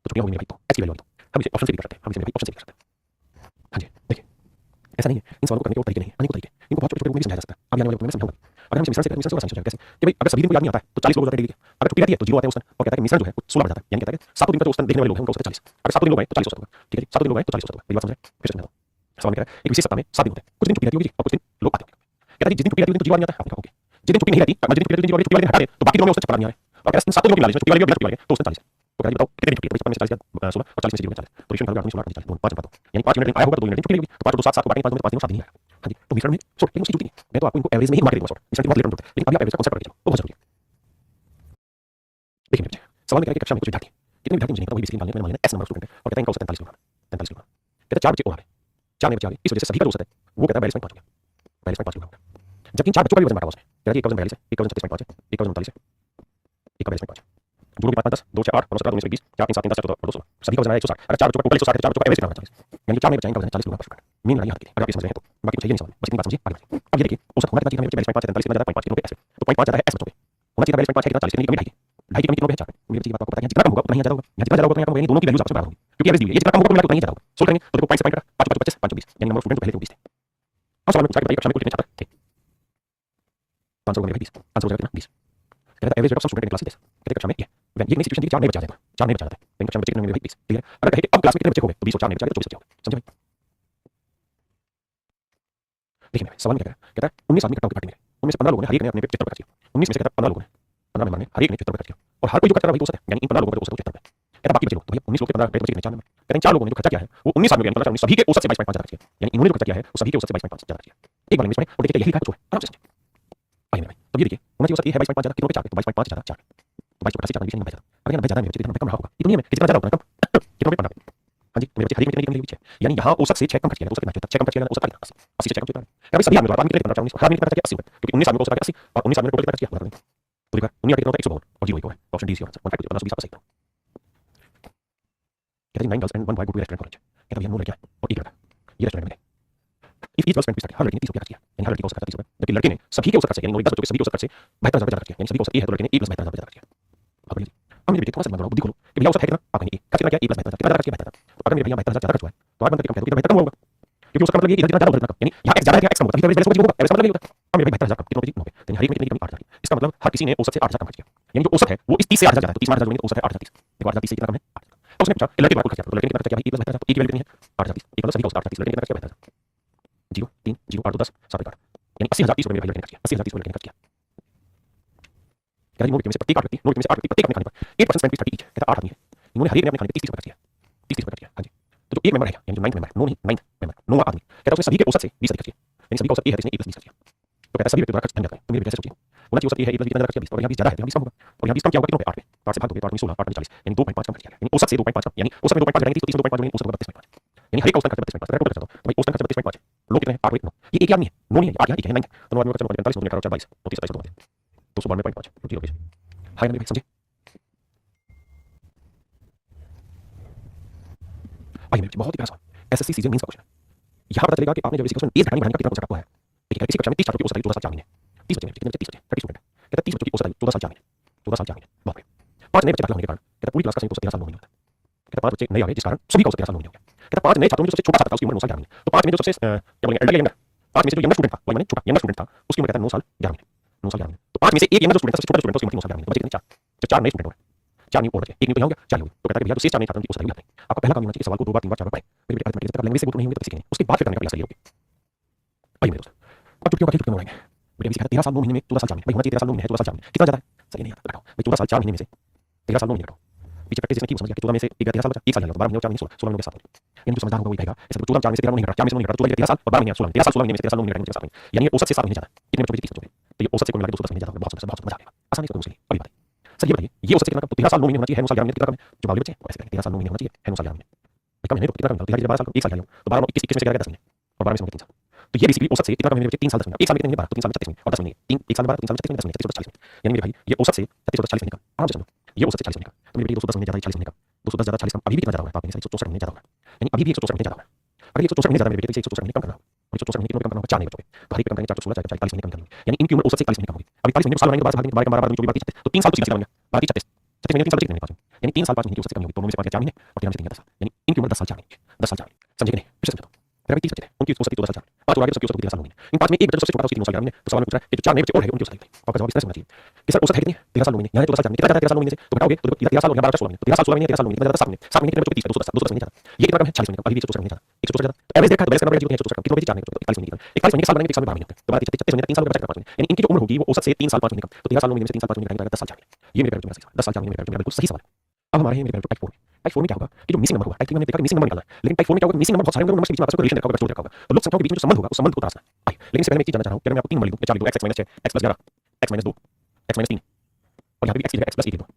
तो छुट्टियां होंगी मेरे भाई, तो एच की वैल्यू आ गई, हम इसे ऑप्शन से भी कर सकते हैं, हम इसे ऑप्शन से भी कर सकते हैं। हाँ जी देखिए ऐसा नहीं है, इन सवालों को करने के और तरीके नहीं है, अनेक तरीके, इनको बहुत छोटे-छोटे रूप में समझाया जा सकता है, अब आने वाले वक्त में मैं समझाऊंगा, अगर हम मिश्रण से करें मिश्रण से और आसानी से समझाएंगे कैसे, कि भाई अगर सभी दिन कोई आदमी आता है तो 40 लोग होते हैं डेली के, अगर छुट्टी रहती है तो जीरो आते हैं उस दिन, और कहता है कि मिश्रण जो है 16 बढ़ जाता है, यानी कहता है कि 7 दिन का जो औसतन देखने वाले लोग हैं उनका औसत 40, अगर 7 दिन लोग हैं तो 40 औसत होगा, ठीक है जी 7 दिन लोग हैं तो 40 औसत होगा, मेरी बात समझ रहे हैं, फिर से समझाता हूं, सवाल में कह रहा है एक विशेष सप्ताह में 7 दिन होते हैं, कुछ दिन छुट्टी रहती होगी और कुछ दिन लोग आते होंगे, कहता है जिस दिन छुट्टी रहती है उस दिन तो जीरो नहीं आता है, आपने कहा ओके, जिस दिन छुट्टी नहीं रहती जिस दिन छुट्टी रहती है छुट्टी वाले दिन हटा दे तो बाकी दिनों में औसत चला नहीं आ रहा है, और कहता है 7 दिनों की ला लीजिए छुट्टी वाले और बिना छुट्टी वाले तो औसत 40 है, तो कहता है बताओ कितने दिन छुट्टी है, 56 में से 40 16 और 40 में से 0 40, तो रेशियो निकालो 16 40 5 बात यानी 5 मिनट आया होगा तो 2 मिनट छुट्टी होगी, तो 5 2 7 7 को बांटेंगे 5 में 5 दिन 7 दिन ही आएगा, हाँ जी तो मिश्रण में सॉर्ट लेकिन उसकी जरूरत नहीं, मैं तो आपको इनको एवरेज में ही मार के दूंगा सॉर्ट, मिश्रण की बहुत लेट होता है, लेकिन अभी आप एवरेज का कांसेप्ट पढ़ के चलो वो बहुत जरूरी है। देखिए बच्चे सवाल में क्या है कि कक्षा में कुछ विद्यार्थी कितने विद्यार्थी मुझे नहीं पता, वही बेसिकली निकालने मैंने मान लेना एस नंबर स्टूडेंट है और कहता है इनका औसत 43 किलोग्राम 43 किलोग्राम, कहता है 4 बच्चे और आ गए, 4 नए बच्चे आ गए, इस वजह से सभी का जो औसत है वो कहता है 42.5 हो गया, 42.5 किलोग्राम, जबकि इन 4 बच्चों का भी वजन बांटा उसने, कहता है एक का वजन 42 है, एक का वजन 36.5 है, एक का वजन 39 है, एक का 42.5 है, दोनों के 5 10 2 6 8 9 17 2 20 4 3 7 3 10 14 16 सभी का वजन आया 160, अगर 4 बच्चों का टोटल 160 है, 4 बच्चों का एवरेज कितना होना चाहिए, यानी 4 नए बच्चे इनका वजन 40 किलोग्राम पर स्टूडेंट, मेन लाइन याद रखिए अगर आप ये समझ रहे हैं तो, बाकी कुछ है ये नहीं सवाल, बस इतनी बात समझिए आगे बढ़िए। अब ये देखिए औसत होना कितना चाहिए, 42.5 से 43 में ज्यादा 5 किलो पे ऐसे, तो 0.5 ज्यादा है एस बच्चों पे, होना चाहिए 42.5 है कितना 40 की कमी 2.5 की कमी कितनों पे है 4 पे, मेरी बात आपको पता है जितना कम होगा उतना ही ज्यादा होगा, यहाँ जितना ज्यादा होगा तो यहाँ कम होगा, यानी दोनों की वैल्यूज आपस में बराबर होंगी, क्योंकि एवरेज दी हुई है, ये जितना कम होगा मिला के उतना ही ज्यादा होगा। सोल्व करेंगे तो देखो 5 से 5 कटा 5 5 25 5 20 यानी नंबर ऑफ स्टूडेंट पहले थे वो 20 थे। अब सवाल में पूछा कि भाई कक्षा में कुल कितने छात्र थे? 500 में 20 500 हो जाएगा कितना 20। कहता है average rate of some student in class is this. कहते कक्षा में ये व्हेन ये नई सिचुएशन दी 4 नए बच्चे आ जाएगा, 4 नए बच्चे आ जाते हैं, लेकिन कक्षा में बच्चे कितने होंगे भाई 20, ठीक है। अगर कहे कि अब क्लास में कितने बच्चे हो गए तो 20 और 4 नए बच्चे आ गए तो 24 बच्चे हो गए, समझे भाई। देखिए मेरे सवाल में क्या कहता है 19 आदमी इकट्ठा होकर पार्टी में गए, उनमें से 15 लोगों ने हर एक ने अपने पे 75 रुपए खर्च किया। 19 में से कहता है 15 लोगों ने 15 मेंबर ने हर एक ने 75 रुपए खर्च किया और हर कोई जो खर्च रहा है वही औसत है, यानी इन 15 लोगों का औसत 75 रुपए। कहता बाकी बचे लोग तो भैया 19 लोग के 15 बचे कितने 4 नंबर। कहते हैं 4 लोगों ने जो खर्चा किया है वो 19 आदमियों के अंदर सभी के औसत से 22.5 ज्यादा खर्च किया, यानी इन्होंने जो खर्चा किया है वो सभी के औसत से 22.5 ज्यादा खर्च किया। एक बार इंग्लिश में और देखिए यही लिखा है कुछ आराम से समझिए। आइए भाई तो ये देखिए उन्होंने औसत है 22.5 ज्यादा कितनों पे 4 तो 22.5 ज्यादा 4 तो 22 से 4 90 ज्यादा। अगर 90 ज्यादा में बच्चे कितने कम रहा होगा ये दुनिया में कितना ज्यादा होगा कम कितनों पे 15 पे। हां जी तो मेरे बच्चे हर एक में कितने कितने पीछे, यानी यहां औसत से 6 कम खर्च किया, औसत कितना 6 कम खर्च किया, औसत कितना 80 से 6 कम कितना। अभी सभी आदमी तो आदमी कितने कितना 19 हर आदमी कितना खर्च किया 80 क्योंकि 19 आदमी को औसत 80 और 19 आदमी को टोटल कितना खर्च किया बता दें। तो देखा 19 कितना होता है 152 और 0 1 है ऑप्शन डी सी आंसर 15 15 20 सही। कहते हैं 9 girls and 1 boy go to restaurant college. कहता है 9 लड़कियां और 1 लड़का ये रेस्टोरेंट में गए। इफ ईच गर्ल स्पेंड 30 हर लड़की ने 30 रुपए खर्च किया, यानी हर लड़की को औसत खर्च 30 रुपए, जबकि लड़के ने सभी के औसत खर्च यानी 10 बच्चों के सभी के औसत खर्च से 72000 ज्यादा खर्च किया, यानी सभी को औसत ए है तो लड़के ने ए + 72000 ज्यादा खर्च किया। अब बोलिए अब मेरे बेटे थोड़ा सा दिमाग लगाओ बुद्धि खोलो कि भैया औसत है कितना आप कहेंगे खर्च कितना क्या ए + 72000 कितना ज्यादा खर्च किया 72000। तो अगर मेरे भैया 72000 ज्यादा खर्च हुआ है तो आगे बनकर कम कितना बेहतर कम होगा क्योंकि उसका मतलब ये कि इधर ज्यादा उधर कम, यानी यहां एक्स ज्यादा है एक्स कम होगा तभी एवरेज होगा, एवरेज मतलब ये होगा। अब मेरे भाई 72000 कम कितना बचे 9 पे, तो हर एक में कितनी कमी 8000 की। इसका मतलब हर किसी ने औसत से 8000 कम खर्च किया, यानी जो औसत है वो इस 30 से 8000 ज्यादा है, तो 30 में 8000 जोड़ेंगे तो औसत है 8030। देखो 8030 से कितना कम है 8000। अब उसने पूछा लड़के का खर्च किया तो लड़के ने कितना खर्च किया भाई ए + 72000 तो ए की वैल्यू कितनी है 8030, एक मतलब सभी का औसत 8030 लड़के ने कितना खर्च किया 72000 0 3 0 8 2 10 7 8 यानी 80030 रुपए मेरे भाई लड़के ने खर्च किया, 80030 रुपए लड़के ने खर्च किया। कहता है 9 व्यक्ति में से प्रत्येक 8 व्यक्ति 9 व्यक्ति में से 8 व्यक्ति प्रत्येक अपने खाने पर 8% स्पेंड 30 ईच। कहता 8 आदमी है इन्होंने हर एक ने अपने खाने पे 30 रुपए खर्च किया, 30 रुपए खर्च किया। हां जी तो जो एक मेंबर है यानी जो 9th मेंबर नो नहीं 9th मेंबर 9वां आदमी कहता है उसने सभी के औसत से 20 खर्च किया, यानी सभी का औसत ए है तो इसने ए + 20 खर्च किया। तो कहता है सभी व्यक्ति द्वारा खर्च धन जाता है, तो मेरे कैसे सोचिए होना चाहिए औसत ए है ए + 20 ज्यादा खर्च किया 20 और यहां 20 ज्यादा है तो यहां 20 कम होगा और यहां 20 कम क्या होगा कितनों पे 8 पे 8 से भाग दोगे तो 8 में 16 8 में 40 यानी 2.5 कम खर्च किया, यानी औसत से 2.5 कम, यानी औसत में 2.5 घटाएंगे तो 30 में 2.5 जोड़ेंगे औसत होगा 32.5, यानी हर एक का औसत खर्च 32.5 अगर टोटल करता हूं तो भाई औसत खर्च 32.5 लोग कितने हैं 8 9 ये एक ही आदमी है 9 नहीं है 8 यहां एक है 9 तो 9 आदमी का खर्च 45 9 का 22 तो 30 27 292.5 0 पे हां ना समझे। आइए मेरे बहुत ही प्यारा सवाल एसएससी सीजन मेंस का क्वेश्चन है। यहां पता चलेगा कि आपने जब इसी क्वेश्चन में एज घटाने बढ़ाने का कितना औसत आपको है। ठीक है किसी कक्षा में 30 छात्रों की औसत आयु 14 साल 4 महीने 30 बच्चे कितने बच्चे 30 बच्चे 30 स्टूडेंट कहता है 30 बच्चों की औसत आयु 14 साल 4 महीने 14 साल 4 महीने बाप रे 5 नए बच्चे दाखिल होने के कारण कहता पूरी क्लास का संयुक्त औसत 13 साल 9 महीने होता है। कहता 5 बच्चे नए आ गए जिस कारण सभी का औसत 13 साल 9 महीने हो गया। कहता 5 नए छात्रों में जो सबसे छोटा छात्र था उसकी उम्र 9 साल 11 महीने, तो 5 में जो सबसे क्या बोलेंगे एल्डर या यंगर 5 में से जो यंगर स्टूडेंट था वही माने छोटा यंगर स्टूडेंट था उसकी उम्र कहता है 9 साल 11 महीने 9 साल 11 महीने। तो 5 में से एक यंगर जो स्टूडेंट था सबसे छोटा स्टूडेंट था उसकी उम्र 9 साल 11 महीने, तो बचे कितने 4 तो 4 नए स्टूडेंट और 4 न्यू और बचे एक न्यू तो यहां हो गया 4 हो गए। तो कहता है भैया जो शेष 4 नए छात्रों की औसत आयु आपने आपका पहला काम होना चाहिए सवाल को 2 बार 3 बार 4 बार पढ़ें, फिर भी अर्थमेटिक तक लैंग्वेज से वो तो नहीं होंगे तो किसी के नहीं उसके बाद फिर करने का प्रयास करिए। आइए मेरे दोस्त अब चुटकियों का खेल चुटकियों उड़ाएंगे। बेटे इसी कहता 13 साल 9 महीने में 14 साल 4 महीने भाई होना चाहिए 13 साल 9 महीने है 14 साल 4 महीने कितना ज्यादा है सही नहीं आता घटाओ भाई 14 साल 4 महीने में से 13 साल 9 महीने घटाओ पीछे प्रैक्टिस जिसने की समझ गया कि 14 में से 13 साल बचा 1 साल जाएगा 12 महीने और 4 महीने 16 16 महीने 7 महीने यानी जो समझदार होगा वही कहेगा ऐसा तो 14 4 में से 13 महीने घटा 4 में से 9 महीने घटा 14 13 साल और 12 महीने 16 13 साल 16 महीने में से 13 साल 9 महीने घटा 7 महीने यानी औसत से 7 महीने ज्यादा कितने बच्चों के 30 बच्चों तो ये औसत से कोई मिला के 210 महीने ज्यादा बहुत मजा आएगा आसानी से मुश्किल अभी बात सर ये बताइए ये औसत से कितना कम तो 13 साल 9 महीने होना चाहिए है 9 साल 11 महीने कितना कम है जो बावली बच्चे ऐसे करें 13 साल 9 महीने होना चाहिए है 9 साल 11 महीने कम है तो कितना कम है 12 साल 1 साल जाएगा तो 12 21 21 में से 10 महीने और 12 में से 3 साल तो ये बेसिकली औसत से कितना कम है 3 साल 10 महीने 1 साल में कितने 12 तो 3 साल में 36 महीने और 10 महीने 3 1 साल में 12 3 साल में 36 महीने 10 महीने 40 यानी मेरे भाई ये औसत से 36 40 महीने कम आराम से समझो ये औसत से 40 महीने कम तो मेरे भाई 210 महीने ज्यादा 40 महीने कम 210 ज्यादा 40 कम अभी भी कितना ज्यादा होगा आप नहीं 164 महीने ज्यादा होगा यानी अभी भी 164 महीने ज्यादा होगा अगर 164 महीने ज्यादा मेरे बेटे 164 महीने कम करना और 164 महीने कितने कम करना होगा 4 नहीं बचोगे तो हर एक कम करेंगे 4 16 जाएगा 40 महीने कम करेंगे यानी इनकी उम्र औसत से 40 महीने कम होगी अभी 40 महीने साल बनाएंगे 12 साल भागेंगे 12 12 24 22 तो 3 साल तो सीधा बनेगा 12 36 36 महीने 3 साल कितने 5 यानी 3 साल 5 महीने की औसत से कम होगी तो 9 में से 5 4 महीने और 13 में से 10 साल यानी इनकी उम्र 10 साल 4 महीने 10 साल 4 महीने समझे कि नहीं फिर से समझो फिर अभी 30 बच्चे थे उनकी औसत 14 साल 4 5 और आगे सबकी औसत 13 साल 9 महीने इन 5 में एक बच्चा सबसे छोटा था उसकी 9 साल 11 महीने तो सवाल में पूछ रहा है कि जो 4 नए बच्चे और है उनकी औसत कितनी आपका जवाब इस तरह से होना चाहिए कि सर औसत है कितनी 13 साल 9 महीने यहाँ 14 साल 4 महीने कितना 13 साल 9 महीने से तो घटाओगे तो 13 साल और 12 16 महीने तो 13 साल 16 महीने 13 साल 9 महीने 7 महीने 7 महीने कितने बच्चों को 30 210 महीने ज्यादा ये कितना कम है 40 महीने अभी भी 164 महीने ज्यादा 164 ज्यादा तो एवरेज देखा तो बैलेंस करना पड़ेगा 164 कितने बच्चे 4 महीने 41 महीने 41 महीने साल बनेंगे 1 साल में 12 महीने तो 12 36 महीने 3 साल का बचा 5 महीने यानी इनकी जो उम्र होगी वो औसत से 3 साल 5 महीने कम तो 13 साल 9 महीने से 3 साल 5 महीने घटाएंगे 10 साल 4 महीने ये मेरे पैर में 10 साल 4 महीने मेरे पैर में बिल्कुल सही सवाल है। अब हमारे हैं मेरे पैर टाइप 4 टाइप 4 में क्या होगा कि जो मिसिंग नंबर होगा टाइप 3 में हमने देखा कि मिसिंग नंबर निकालना है लेकिन टाइप 4 में क्या होगा मिसिंग नंबर बहुत सारे नंबर के बीच में आपस में रिलेशन रखा होगा जोड़ रखा होगा तो लोग संख्याओं के बीच में जो संबंध होगा उस संबंध को तराशना है। आइए लेकिन इससे पहले मैं एक चीज जानना चाह रहा हूं कि मैं आपको 3 नंबर लिख दूं 4 लिख दूं x - 6 x + 11 x - 2 x - 3 और यहां पे भी x की जगह x + 1 लिख दूं।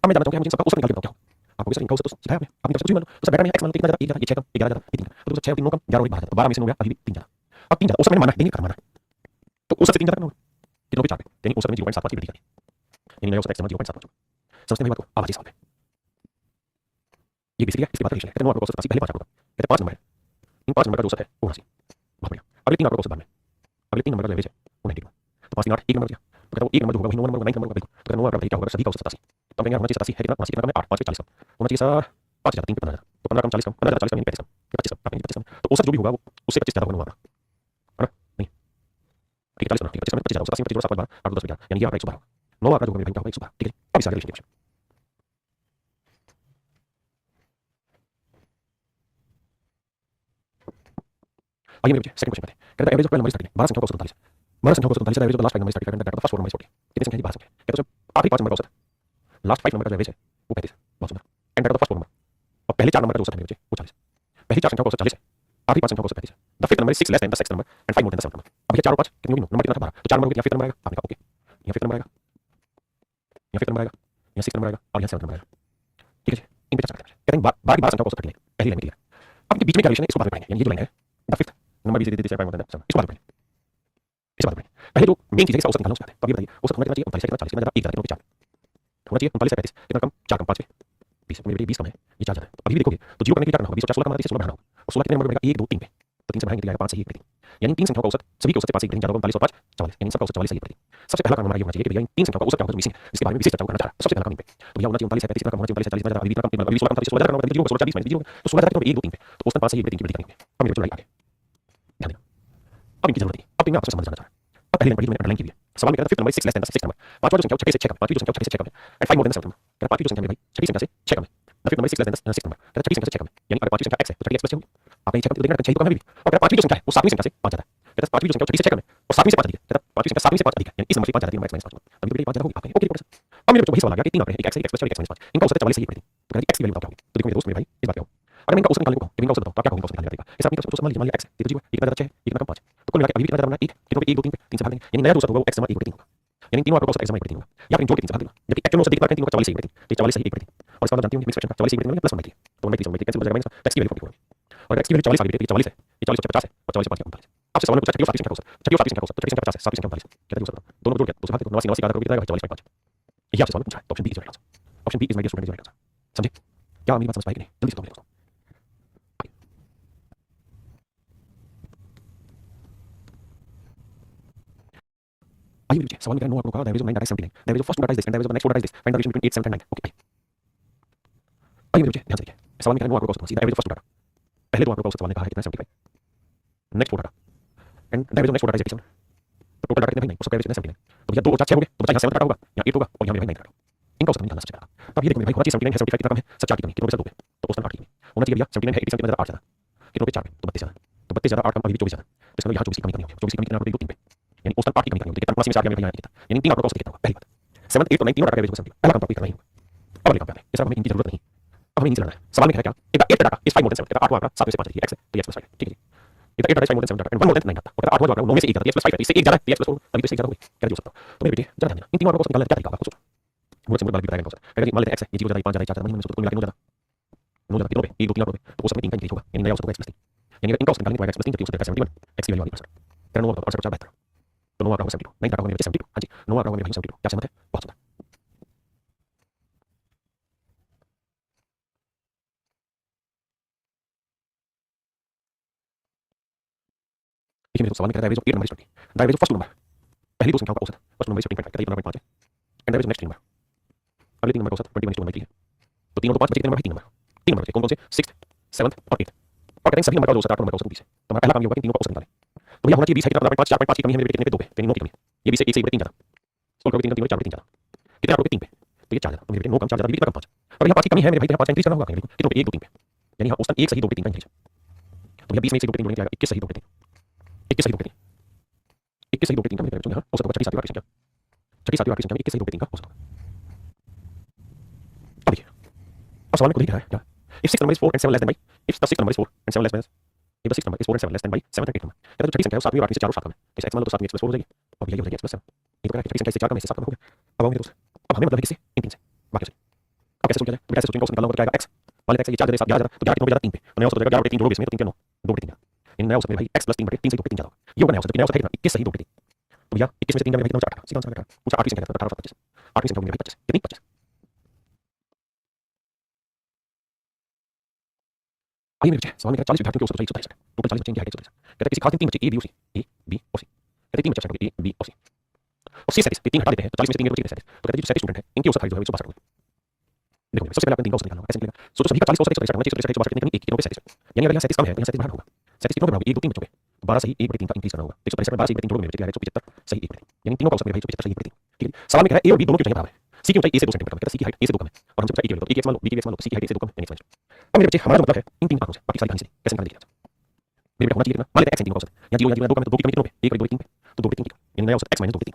अब मैं जानना चाहता हूं कि मुझे सबका औसत निकाल के बताओ क्या होगा आपको सर इनका औसत तो सिखाया आपने अपनी तरफ से कुछ भी मान लो तो सब बैठा में x मान लो कितना ज्यादा 1 ज्यादा ये 6 कम 11 ज्यादा ये 3 तो 6 और 3 9 कम 11 और 12 12 में से 9 गया अभी भी 3 ज्यादा अब 3 ज्यादा औसत मैंने माना नहीं माना तो औसत से 3 ज्यादा होगा कितनों पे 4 पे यानी औसत में 0.7 की वृद्धि करनी यानी नया औसत x 0.7 समझते हैं बात को अब आज सवाल पे ये बेसिकली इसके बाद रिलेशन है कहते हैं 9 आपका औसत 80 पहले 5 आपको कहते 5 नंबर है इन 5 नंबर का जो औसत है वो 80 बहुत बढ़िया अगले 3 आपका औसत बाद में अगले 3 नंबर का एवरेज है वो 90 तो 5 3 8 1 नंबर दिया तो कहता वो 1 नंबर जो होगा वही 9 नंबर 9 नंबर बिल्कुल तो 9 आपका क्या होगा सभी का औसत 87 तो हमें होना चाहिए 87 है कितना 80 कितना कम है 8 5 पे 40 होना चाहिए सर 5 ज्यादा 3 पे 15 तो 15 कम 40 कम 15 40 कम यानी 35 कम 25 कम 25 कम तो औसत जो भी होगा वो उससे 25 ज्यादा होगा है ना नहीं ठीक है 40 ठीक है 25 कम 25 ज्यादा 87 25 7 12 8 10 11 यानी ये आपका 112 9 आपका जो होगा मेरे भाई क्या होगा 112 ठीक है अब इस आगे क्वेश्चन आइए मेरे बच्चे सेकंड क्वेश्चन पे कहता है एवरेज ऑफ 12 नंबर्स 30 12 संख्याओं का औसत 45 12 संख्याओं का औसत 45 है average of the last 5 numbers 35 that the first 4 numbers 40 कितनी संख्या है 12 संख्या कहता है आखिरी 5 नंबर का औसत लास्ट 5 नंबर का जो एवरेज है वो 35 बहुत सुंदर and that the first 4 number और पहले 4 नंबर का जो औसत है मेरे बच्चे वो 40 पहली 4 संख्याओं का औसत 40 है आखिरी 5 संख्याओं का औसत 35 है the fifth number is 6 less than the sixth number and 5 more than the seventh number अब ये 4 और 5 कितने होगी नंबर कितना था 12 तो 4 नंबर होगी या फिफ्थ नंबर आएगा आपने कहा ओके यहाँ फिफ्थ नंबर आएगा यहाँ फिफ्थ नंबर आएगा यहाँ सिक्स्थ नंबर आएगा और यहाँ सेवंथ नंबर आएगा ठीक है इन पे चर्चा करते हैं कहते हैं 12 संख्याओं का औसत रखेंगे पहली लाइन में क्लियर अब इनके बीच में क्या रिलेशन है इसको बाद में पढ़ेंगे यानी ये जो लाइन है the fifth number is 5 more than the seventh इसको बाद में पढ़ेंगे इस बात में पहले जो मेन चीज है इसका औसत निकालना उसका है तो ये बताइए औसत होना चाहिए 39 कितना 40 कितना ज्यादा 1 ज्यादा कितना 4 होना चाहिए 39 से 35 कितना कम 4 कम 5 में 20 मेरे 20 कम है ये 4 ज्यादा है तो अभी भी देखोगे तो जीरो करने के लिए क्या करना होगा 20 और 4 16 कम 16 बढ़ाना होगा और 16 कितने नंबर बढ़ेगा 1 2 3 पे तो 3 से बढ़ाएंगे तो आएगा 5 से 1 पे यानी तीन संख्याओं का औसत सभी के औसत से 5 से 1 ज्यादा 45 और 5 44 यानी सबका औसत 44 से 1 सबसे पहला काम हमारा ये होना चाहिए कि भैया इन तीन संख्याओं का औसत क्या होगा जो मिसिंग है इसके बारे में विशेष चर्चा करना चाह रहा है सबसे पहला काम इन पे तो भैया होना चाहिए 39 है 35 कितना कम होना चाहिए 39 से 40 अभी इतना कम अभी 16 कम था 16 ज्यादा करना होगा 0 16 40 0 तो 16 ज्यादा 1 2 3 पे तो औसत 5 से 1 पे 3 की वृद्धि करेंगे अब मेरे चलो आगे ध्यान देना अब इनकी जरूरत है अब मैं आपसे समझ जाना चाह रहा हूं अब पहली लाइन अंडरलाइन की है सवाल में कहता है fifth number 6 less than the sixth number पांचवा जो संख्या 6 से 6 कम पांचवी जो संख्या 6 से 6 कम है and 5 more than the seventh number कहता है पांचवी जो संख्या मेरे भाई छठी संख्या से 6 कम है the fifth number 6 less than the sixth number कहता है छठी संख्या से 6 कम है यानी अगर पांचवी संख्या x है तो छठी x प्लस 6 होगी आपने 6 कम देखना 6 तो कम है भी और कहता है पांचवी जो संख्या है वो सातवीं संख्या से 5 ज्यादा है कहता है पांचवी जो संख्या छठी से 6 कम है और सातवीं से 5 अधिक है कहता है पांचवी संख्या सातवीं से 5 अधिक है यानी इस नंबर से 5 ज्यादा 3 माइनस 5 अभी तो 5 ज्यादा होगी आपने ओके रिकॉर्ड अब मेरे बच्चों वही सवाल आ गया कि 3 आंकड़े हैं एक x है एक x प्लस 4 एक x माइनस 5 इनका औसत 44 से 1 पड़ेगी तो कहते हैं x की वैल्यू बताओ क्या होगी तो देखो मेरे दोस्त मेरे भाई इस बात पे आओ अगर मैं इनका औसत निकालने को कहूं तो इनका औसत बताओ तो क्या होगा औसत निकालने का इस आपने तो मान लिया x है ये तो जीरो है इतना ज्यादा 6 है इतना कम 5 तो कुल मिला के अभी कितना ज्यादा बनना है 1 कितनों पे 1 2 3 पे 3 से भाग देंगे यानी नया जो औसत होगा वो x जमा 1 बटे 3 होगा यानी तीनों आंकड़ों का औसत x जमा 1 बटे 3 होगा या फिर जोड़ के 3 से भाग देगा जबकि एक्चुअल औसत देखिए तीनों का 44 से 1 बटे 3 तो 44 से 1 बटे 3 और इसका मतलब जानती हूं मिक्स फ्रैक्शन का 44 से 1 बटे 3 प्लस 1 बटे 3 तो 1 बटे 3 कैंसिल हो जाएगा माइनस x की वैल्यू 44 होगी और x की वैल्यू 40 आ गई 44 है ये 40 से 50 है और 40 से 5 क्या 39 आपसे सवाल में पूछा छठी और सातवीं संख्या का औसत छठी और सातवीं संख्या का औसत तो छठी संख्या 50 है सातवीं संख्या 45 कहते हैं औसत दोनों को जोड़ के दूसरे भाग दो 89 89 का करोगे कितना आएगा 44.5 ये आपसे सवाल में पूछा है तो option B is right answer option B is my dear student is right answer समझे क्या मेरी बात समझ पाए कि नहीं जल्दी से तो मेरे दोस्तों आइए मुझे सवाल में क्या नो आंकड़ों का the average of 9 that is 79 the average of first two that is this and the average of next two that is this find the relation between 8 7 and 9 okay आइए मुझे ध्यान से देखिए सवाल में क्या नो आंकड़ों का औसत the average of first two that पहले दो आंकड़ों का औसत सवाल ने कहा है कितना 75 next two that and the average of next two that is 87 तो टोटल डाटा कितने भाई 9 उसका एवरेज कितना 79 तो भैया 2 और 4 6 हो गए तो बचा यहाँ 7 डाटा होगा यहाँ 8 होगा और यहाँ मेरे भाई 9 डाटा इनका औसत निकालना सबसे पहला तब ये देखो मेरे भाई होना चाहिए 79 है 75 कितना कम है 7 4 की कमी कितनों पे 7 2 पे तो औसत 8 की कमी होना चाहिए भैया 79 है 87 कितना 8 ज्यादा कितनों पे 4 पे तो 32 ज्यादा तो 32 ज्यादा 8 कम अभी 24 ज्यादा तो इसका यहाँ 24 की कमी करनी होगी 24 की कमी कितना होगी 2 3 पे यानी औसत 8 की कमी करनी होगी कितना 89 में से आ गया मेरे भाई यहाँ कितना यानी तीन आंकड़ों का औसत कितना होगा पहली बात 7 8 और 9 तीनों डाटा का एवरेज होगा 70 पहला काम तो आपको करना ही होगा अब अगले काम पे आते हैं इस बार हमें इनकी जरूरत नहीं अब हमें इनसे लड़ना है सवाल में क्या है क्या इधर 8 डाटा इज 5 मोर देन 7 इधर 8 आंकड़ा 7 में से 5 है x है तो x प्लस 5 ठीक है इधर 8 data 5 more than 7 data and 1 more than 9 data और 8 डाटा 9 में से 1 डाटा x प्लस 5 है इससे 1 ज्यादा है x प्लस 4 तभी तो 1 ज्यादा होगी क्या जो सकता हूं तो मेरे बेटे जरा ध्यान देना इन तीनों आंकड़ों को निकालने का क्या तरीका होगा सोचो मुझे सिंपल बात बताएगा अगर मान लेते हैं x है ये 0 ज्यादा 5 ज्यादा 4 ज्यादा नहीं तो कुल मिला के 9 ज्यादा 9 ज्यादा कितनों पे 1 2 3 आंकड़ों पे तो औसत में 3 का इंक्रीज होगा यानी नया औसत होगा x प्लस 3 यानी अगर इनका औसत निकालने को x प्लस 3 जबकि औसत 71 x की वैल्यू आ गई सर तेरा 9 और 72 बेहतर तो 9 आंकड़ा 72 9 डाटा होगा मेरे 72 हां जी 9 आंकड़ा होगा मेरे 72 क्या समझ है बहुत सुंदर देखिए मेरे सवाल में कह रहा है average of 8 number is 20 the average of first number पहली दो संख्याओं का औसत फर्स्ट नंबर इज 15.5 कहता है 15.5 है एंड एवरेज नेक्स्ट नंबर अगले तीन नंबर का औसत 21/3 है तो तीन और 5 बचे कितने नंबर है तीन नंबर बचे कौन कौन से 6th 7th और 8th और कहते हैं सभी नंबर का जो औसत 8 नंबर का औसत 20 है तो हमारा पहला काम ये होगा कि तीनों का औसत निकालें तो भैया होना चाहिए 20 है कितना 5 4.5 की कमी है मेरे कितने पे 2 पे यानी 9 की कमी ये 20 से 1 से 1 बटे 3 ज्यादा सोल्व करोगे 3 का 3 4 बटे 3 ज्यादा कितने आंकड़ों पे 3 पे तो ये 4 ज्यादा तो मेरे बेटे 9 कम 4 ज्यादा कितना कम 5 और यहाँ 5 की कमी है मेरे भाई 5 का इंक्रीज करना होगा कितनों पे 1 2 3 पे यानी यहाँ औसतन 1 सही 2 बटे 3 का इंक्रीज तो भैया 20 में 1 से 2 बटे 3 जोड़ने के लिए 21 सही 2 बटे 3 21 सही 2 बटे 3 21 सही 2 बटे 3 का मेरे यहाँ औसत होगा छठी सातवीं आठवीं संख्या छठी सातवीं आठवीं संख्या में 21 सही 2 बटे 3 का औसत होगा अब देखिए अब सवाल में खुद ही कह रहा है क्या if 6 number is 4 and 7 less than by if the 6 number is 4 and 7 less than if the 6 number is 4 and 7 less than by 7 and 8 number कहता है छठी संख्या है 7वीं और 8वीं से 4 और 7 कम है तो x मान लो तो 7 में x प्लस 4 हो जाएगी और यही हो जाएगी x प्लस 7 ये तो कहता है छठी संख्या से 4 कम है इससे 7 कम हो गया अब आओ मेरे दोस्त अब हमें मतलब है किससे इन तीन से बाकी से अब कैसे सोच किया जाए तो कैसे सोचेंगे उसको निकालना होगा तो क्या x मान लेते हैं ये 4 ज्यादा 7 ज्यादा तो 11 कितनों पे ज्यादा 3 पे तो नया औसत हो जाएगा 11 बटे 3 जोड़ोगे इसमें तो 3 के 9 2 बटे 3 ज्यादा इन नया औसत में भाई x प्लस 3 बटे 3 से 2 बटे 3 ज्यादा ये होगा नया औसत नया औसत है कितना 21 सही 2 बटे 3 तो भैया 21 में से 3 का भाई कितना होता है 18 सीधा आंसर 18 पूछा आठवीं संख्या 18 25 आठवीं संख्या में भाई 25 कितनी 25 आइए मेरे बच्चे सवाल में 40 विद्यार्थियों के औसत 127 है टोटल 40 बच्चे हैं 127 कहता है किसी खास दिन 3 बच्चे ए बी और सी ए बी और सी कहते हैं 3 बच्चे सेट हो गए ए बी और सी और सी 37 3 हटा देते हैं तो 40 में से 3 बचे 37 तो कहते हैं जो 37 स्टूडेंट है इनकी औसत हाइट जो है 162 होगी देखो सबसे पहले आपको 3 का औसत निकालना होगा। कैसे निकलेगा? सोचो सभी का 40 औसत 1 का 1 बात करने के लिए 1 37 यानी अगर यहाँ 37 कम है तो यहाँ 37 बढ़ाना होगा। 37 कितनों पे बढ़ाओगे? 1 2 3 बच्चों पे 12 सही 1/3 का इंक्रीज करना होगा। 165 में 12 सही 1/3 जोड़ोगे मेरे 175 सही 1/3 यानी तीनों का औसत मेरे भाई 175 सही 1/3। ठीक है सवाल में कह रहा है ए और बी दोनों क्यों चाहिए बराबर है? सी की ऊंचाई ए से 2 सेंटीमीटर कम है, कहता है सी की हाइट ए से 2 कम है और हमसे पूछा ए की वैल्यू तो ए की एक्स मान लो बी की एक्स मान लो सी की हाइट ए से 2 कम है यानी एक्स। अब मेरे बच्चे हमारा जो मतलब है इन तीन आंकड़ों से बाकी सारी कहानी से कैसे निकालने की मेरे बेटा होना चाहिए कितना मान लेते हैं x सेंटीमीटर औसत यहाँ 0 या 2 कम है तो 2 की कमी कितनों पे 1 2 3 पे तो 2 3 की यानी नया औसत x - 2 3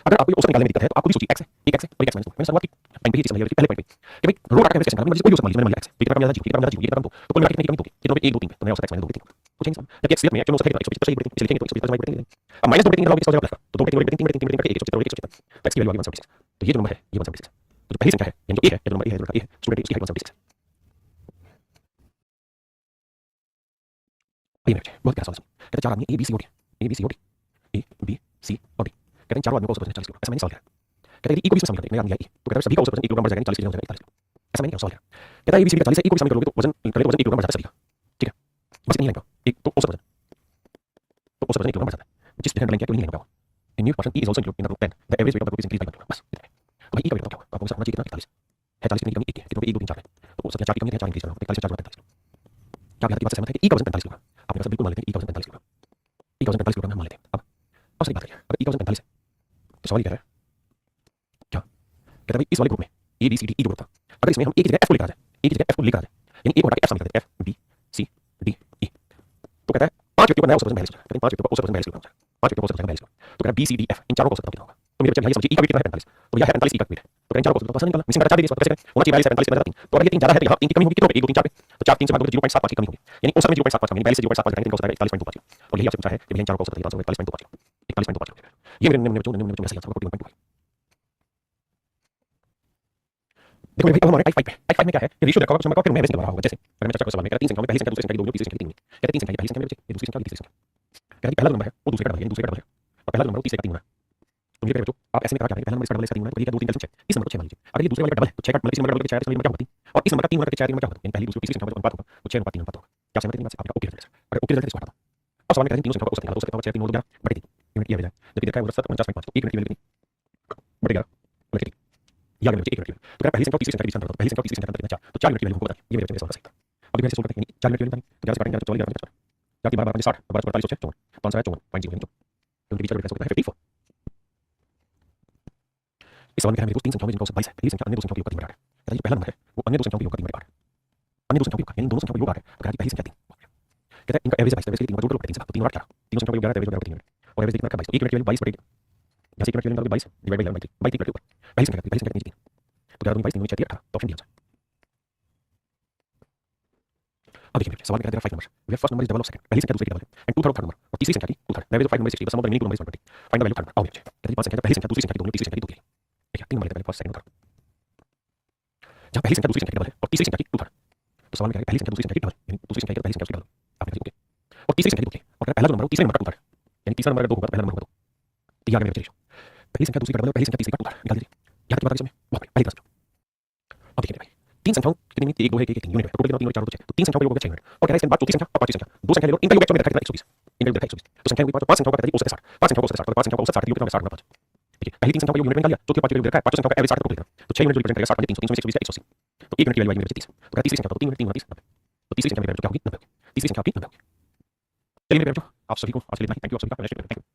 अगर आपको औसत निकालने में दिक्कत है तो आप खुद ही सोचिए x है एक x है और एक x - 2 मैंने शुरुआत की टाइम पे ही चीज समझ लिया पहले पॉइंट पे कि भाई रो का कैसे निकालना मुझे कोई औसत मान लिया मैंने मान लिया x तो कितना कम ज्यादा 0 कितना ज्यादा 0 कितना कम 2 तो कुल मिला के कितनी कमी 2 कितनों पे 1 2 3 पे तो नया औसत x - 2 3 कुछ नहीं जबकि x में एक्चुअल औसत है 175 सही 1/3 इसे लिखेंगे तो 175 2/3 अब -2 3 लगाओगे इसका हो जाएगा प्लस तो 2 3 3 3 करके 175 तो x की वैल्यू आ गई 176 तो ये जो नंबर है ये 176 तो जो पहली संख्या है यानी जो a है या जो नंबर a है जो लड़का a है स्टूडेंट उसकी हाइट 176 है। ये मेरे बहुत प्यारा सवाल है कहते हैं चार आदमी a b c और d a b c और d a b c और d कहते हैं चारों आदमियों का औसत वजन 40 किलो ऐसा मैंने सवाल किया कहते हैं e को भी शामिल करते हैं नया आदमी है e तो कहता है सभी का औसत वजन 1 किलोग्राम बढ़ जाएगा 40 किलो हो जाएगा 41 किलो ऐसा मैंने क्या सवाल किया कहता है a b c का 40 है e को भी शामिल कर लोगे तो वजन कर ले तो वजन 1 किलोग्राम बढ़ जाता है सभी का ठीक है बस इतना ही लगेगा एक तो औसत वजन 1 किलोग्राम बढ़ जाता है जिस डिफरेंट लिंक है तो नहीं लगेगा in new person e is also included in the group 10 the average weight of the group is increased by 1 kg बस इतना है तो भाई e का वेट क्या होगा आपको समझना चाहिए कितना 41 है 40 की कमी 1 है कितनों पे 1 2 3 4 है तो औसत 4 की कमी है 4 इंक्रीज करना 41 से 4 45 किलो क्या आप बात से सहमत है कि e का वजन 45 किलो आपने सब बिल्कुल मान लेते हैं e का वजन 45 किलो e का वजन 45 किलोग्राम मान लेते हैं अब सही बात है अगर e का वजन 45 है तो सवाल ये कह रहा है क्या कहता है भाई इस वाले ग्रुप में a b c d e जो ग्रुप था अगर इसमें हम a की जगह f को लेकर आ जाए a की जगह f को लेकर आ जाए यानी a को हटा के f शामिल कर देते हैं f b c d e तो कहता है 5 व्यक्तियों का नया औसत वजन 42 किलो कहते हैं 5 व्यक्तियों का औसत वजन 42 किलो 5 व्यक्तियों का औसत वजन 42 किलो तो कहता है b c d f इन चारों का औसत कितना होगा तो मेरे बच्चे भाई समझिए e का वेट कितना है 45 तो यह है 45 e का वेट है तो कहते हैं चारों का औसत आसान निकालना मिसिंग का 4 दे दिया कैसे करें होना चाहिए 42 45 3 तो अगर ये 3 ज्यादा है तो यहाँ 3 की कमी होगी कितनों पे 1 2 3 4 पे तो 4 3 से भाग दो 0.75 की कमी होगी यानी औसत में 0.75 कमी 42 से 0.75 घटाएंगे तो औसत आएगा 41.25 और यही आपसे पूछा है कि भैया इन चारों का औसत कितना 41.25 41.25 ये मेरे बच्चों ने सही आंसर 41.25 देखो भाई अब हमारे टाइप 5 पे टाइप 5 में क्या है कि रेशियो देखा होगा उसमें फिर मैं वैसे दोबारा होगा जैसे अगर मैं चर्चा को सवाल में कहता 3 संख्याओं में पहली संख्या दूसरी संख्या की 2 तीसरी संख्या की 3 कहते 3 संख्या पहली संख्या में बच्चे ये दूसरी संख्या तीसरी संख्या कहते पहला नंबर है वो दूसरे का डबल है दूसरे का डबल है और पहला नंबर वो तीसरे का 3 होना है तो मेरे बच्चों आप ऐसे में क्या करेंगे पहला नंबर इसका डबल है इसका 3 होना है तो ये 2 3 कैलकुलेट इस नंबर को 6 मान लीजिए अगर ये दूसरे वाले का डबल है तो 6 का मतलब इस नंबर का डबल 4 इसका क्या होगा 3 और इस नंबर का 3 होना है 4 क्या होगा यानी पहली दूसरी तीसरी संख्या का अनुपात होगा तो 6 अनुपात 3 अनुपात होगा क्या समझते हैं बात से आपका ओके रिजल्ट अगर ओके रिजल्ट इसको हटाता अब सवाल में कहते हैं तीनों संख्या का औसत निकालो औसत कितना 6 3 9 11 बटे 3 यूनिट ये आ जाए जबकि देखा है 49.5 तो 1 यूनिट की वैल्यू कितनी बटे 11 बटे 3 या अगर मुझे 1 यूनिट की वैल्यू तो पहली संख्या और तीसरी संख्या के बीच अंतर होता है पहली संख्या और तीसरी संख्या का अंतर कितना 4 तो 4 यूनिट की वैल्यू हमको बतानी ये मेरे बच्चे ने सवाल सही था अब इधर से सोल्व करते हैं 4 यूनिट की वैल्यू बतानी तो 11 से काटेंगे 44 11 50 4 की 12 12 60 12 45 54 5 54 54.0 क्योंकि बीच का डिफरेंस होता है 54 इस सवाल में क्या है मेरे दोस्त 3 संख्याओं में जिनका औसत 22 है पहली संख्या अन्य दो संख्याओं के योग का 3 बटा है कहता है जो पहला नंबर है वो अन्य दो संख्याओं के योग का 3 बटा है अन्य दो संख्याओं के योग का यानी दोनों संख्याओं के योग आ रहा है तो कहता है पहली संख्या 3 कहता है इनका एवरेज है 22 इसलिए 3 का जोड़ करो 3 से 3 और 4 तीनों संख्याओं का योग 11 एवरेज 3 और एवरेज कितना का 22 1 यूनिट की वैल्यू 22 बटे यहाँ से 1 यूनिट की वैल्यू 22 डिवाइड बाय 11 बाई 3 करके ऊपर पहली संख्या नीचे 3 तो 11 22 3 नीचे 18 तो ऑप्शन डी आंसर अब देखिए सवाल में कहता है 5 number where first number is double of second पहली संख्या दूसरी की डबल है एंड 2 थर्ड थर्ड नंबर और तीसरी संख्या की 2 third average of 5 number 60 the sum of the remaining 2 numbers 120 find the value third आओ बच्चे कहते हैं 5 संख्या पहली संख्या दूसरी संख्या की 2 तीसरी संख्या की 2 के लिए ठीक है 3 नंबर लेते हैं फर्स्ट सेकंड थर्ड जहां पहली संख्या दूसरी संख्या की डबल है और तीसरी संख्या की 2 थर्ड तो सवाल में क्या है पहली संख्या दूसरी संख्या की डबल यानी दूसरी संख्या की पहली संख्या उसकी डबल आपने कहा ओके और तीसरी संख्या की 2 के और पहला जो नंबर है तीसरे नंबर का 2 थर्ड यानी तीसरा नंबर अगर 2 होगा तो पहला नंबर होगा 2 तो ये आ गया मेरा रेशियो पहली संख्या दूसरी का डबल और पहली संख्या तीसरी का 2 थर्ड निकाल दीजिए याद की बात इसमें बहुत बढ़िया पहली क्लास अब देखिए भाई 3 संख्याओं कितनी 1 2 है 1 3 यूनिट टोटल कितना 3 और 4 तो 3 संख्याओं का योग होगा 6 यूनिट और कहता है इसके बाद चौथी संख्या और पांचवी संख्या दो संख्या ले लो इनका योग एक्चुअली में रखा है 120 इनका योग रखा है 120 तो संख्या हुई 5 संख्याओं का कहता है औसत 60 5 संख्याओं का औसत 60 तो 5 संख्याओं का औसत 60 योग कितना 60 गुना 5 ठीक है पहली 3 संख्याओं का योग यूनिट में निकाल लिया चौथी पांचवी का योग रखा है पांचवी संख्या का एवरेज 60 टोटल तो 6 यूनिट जो रिप्रेजेंट करेगा 60 300 320 180 तो 1 यूनिट की वैल्यू आई मेरे 30 तो कहता है तीसरी संख्या तो 3 यूनिट 3 30 90 तो तीसरी संख्या मेरे क्या होगी 90 तीसरी संख्या आपकी 90 चलिए मेरे बच्चों आप सभी को आज के लिए थैंक यू आप सभी का थैंक यू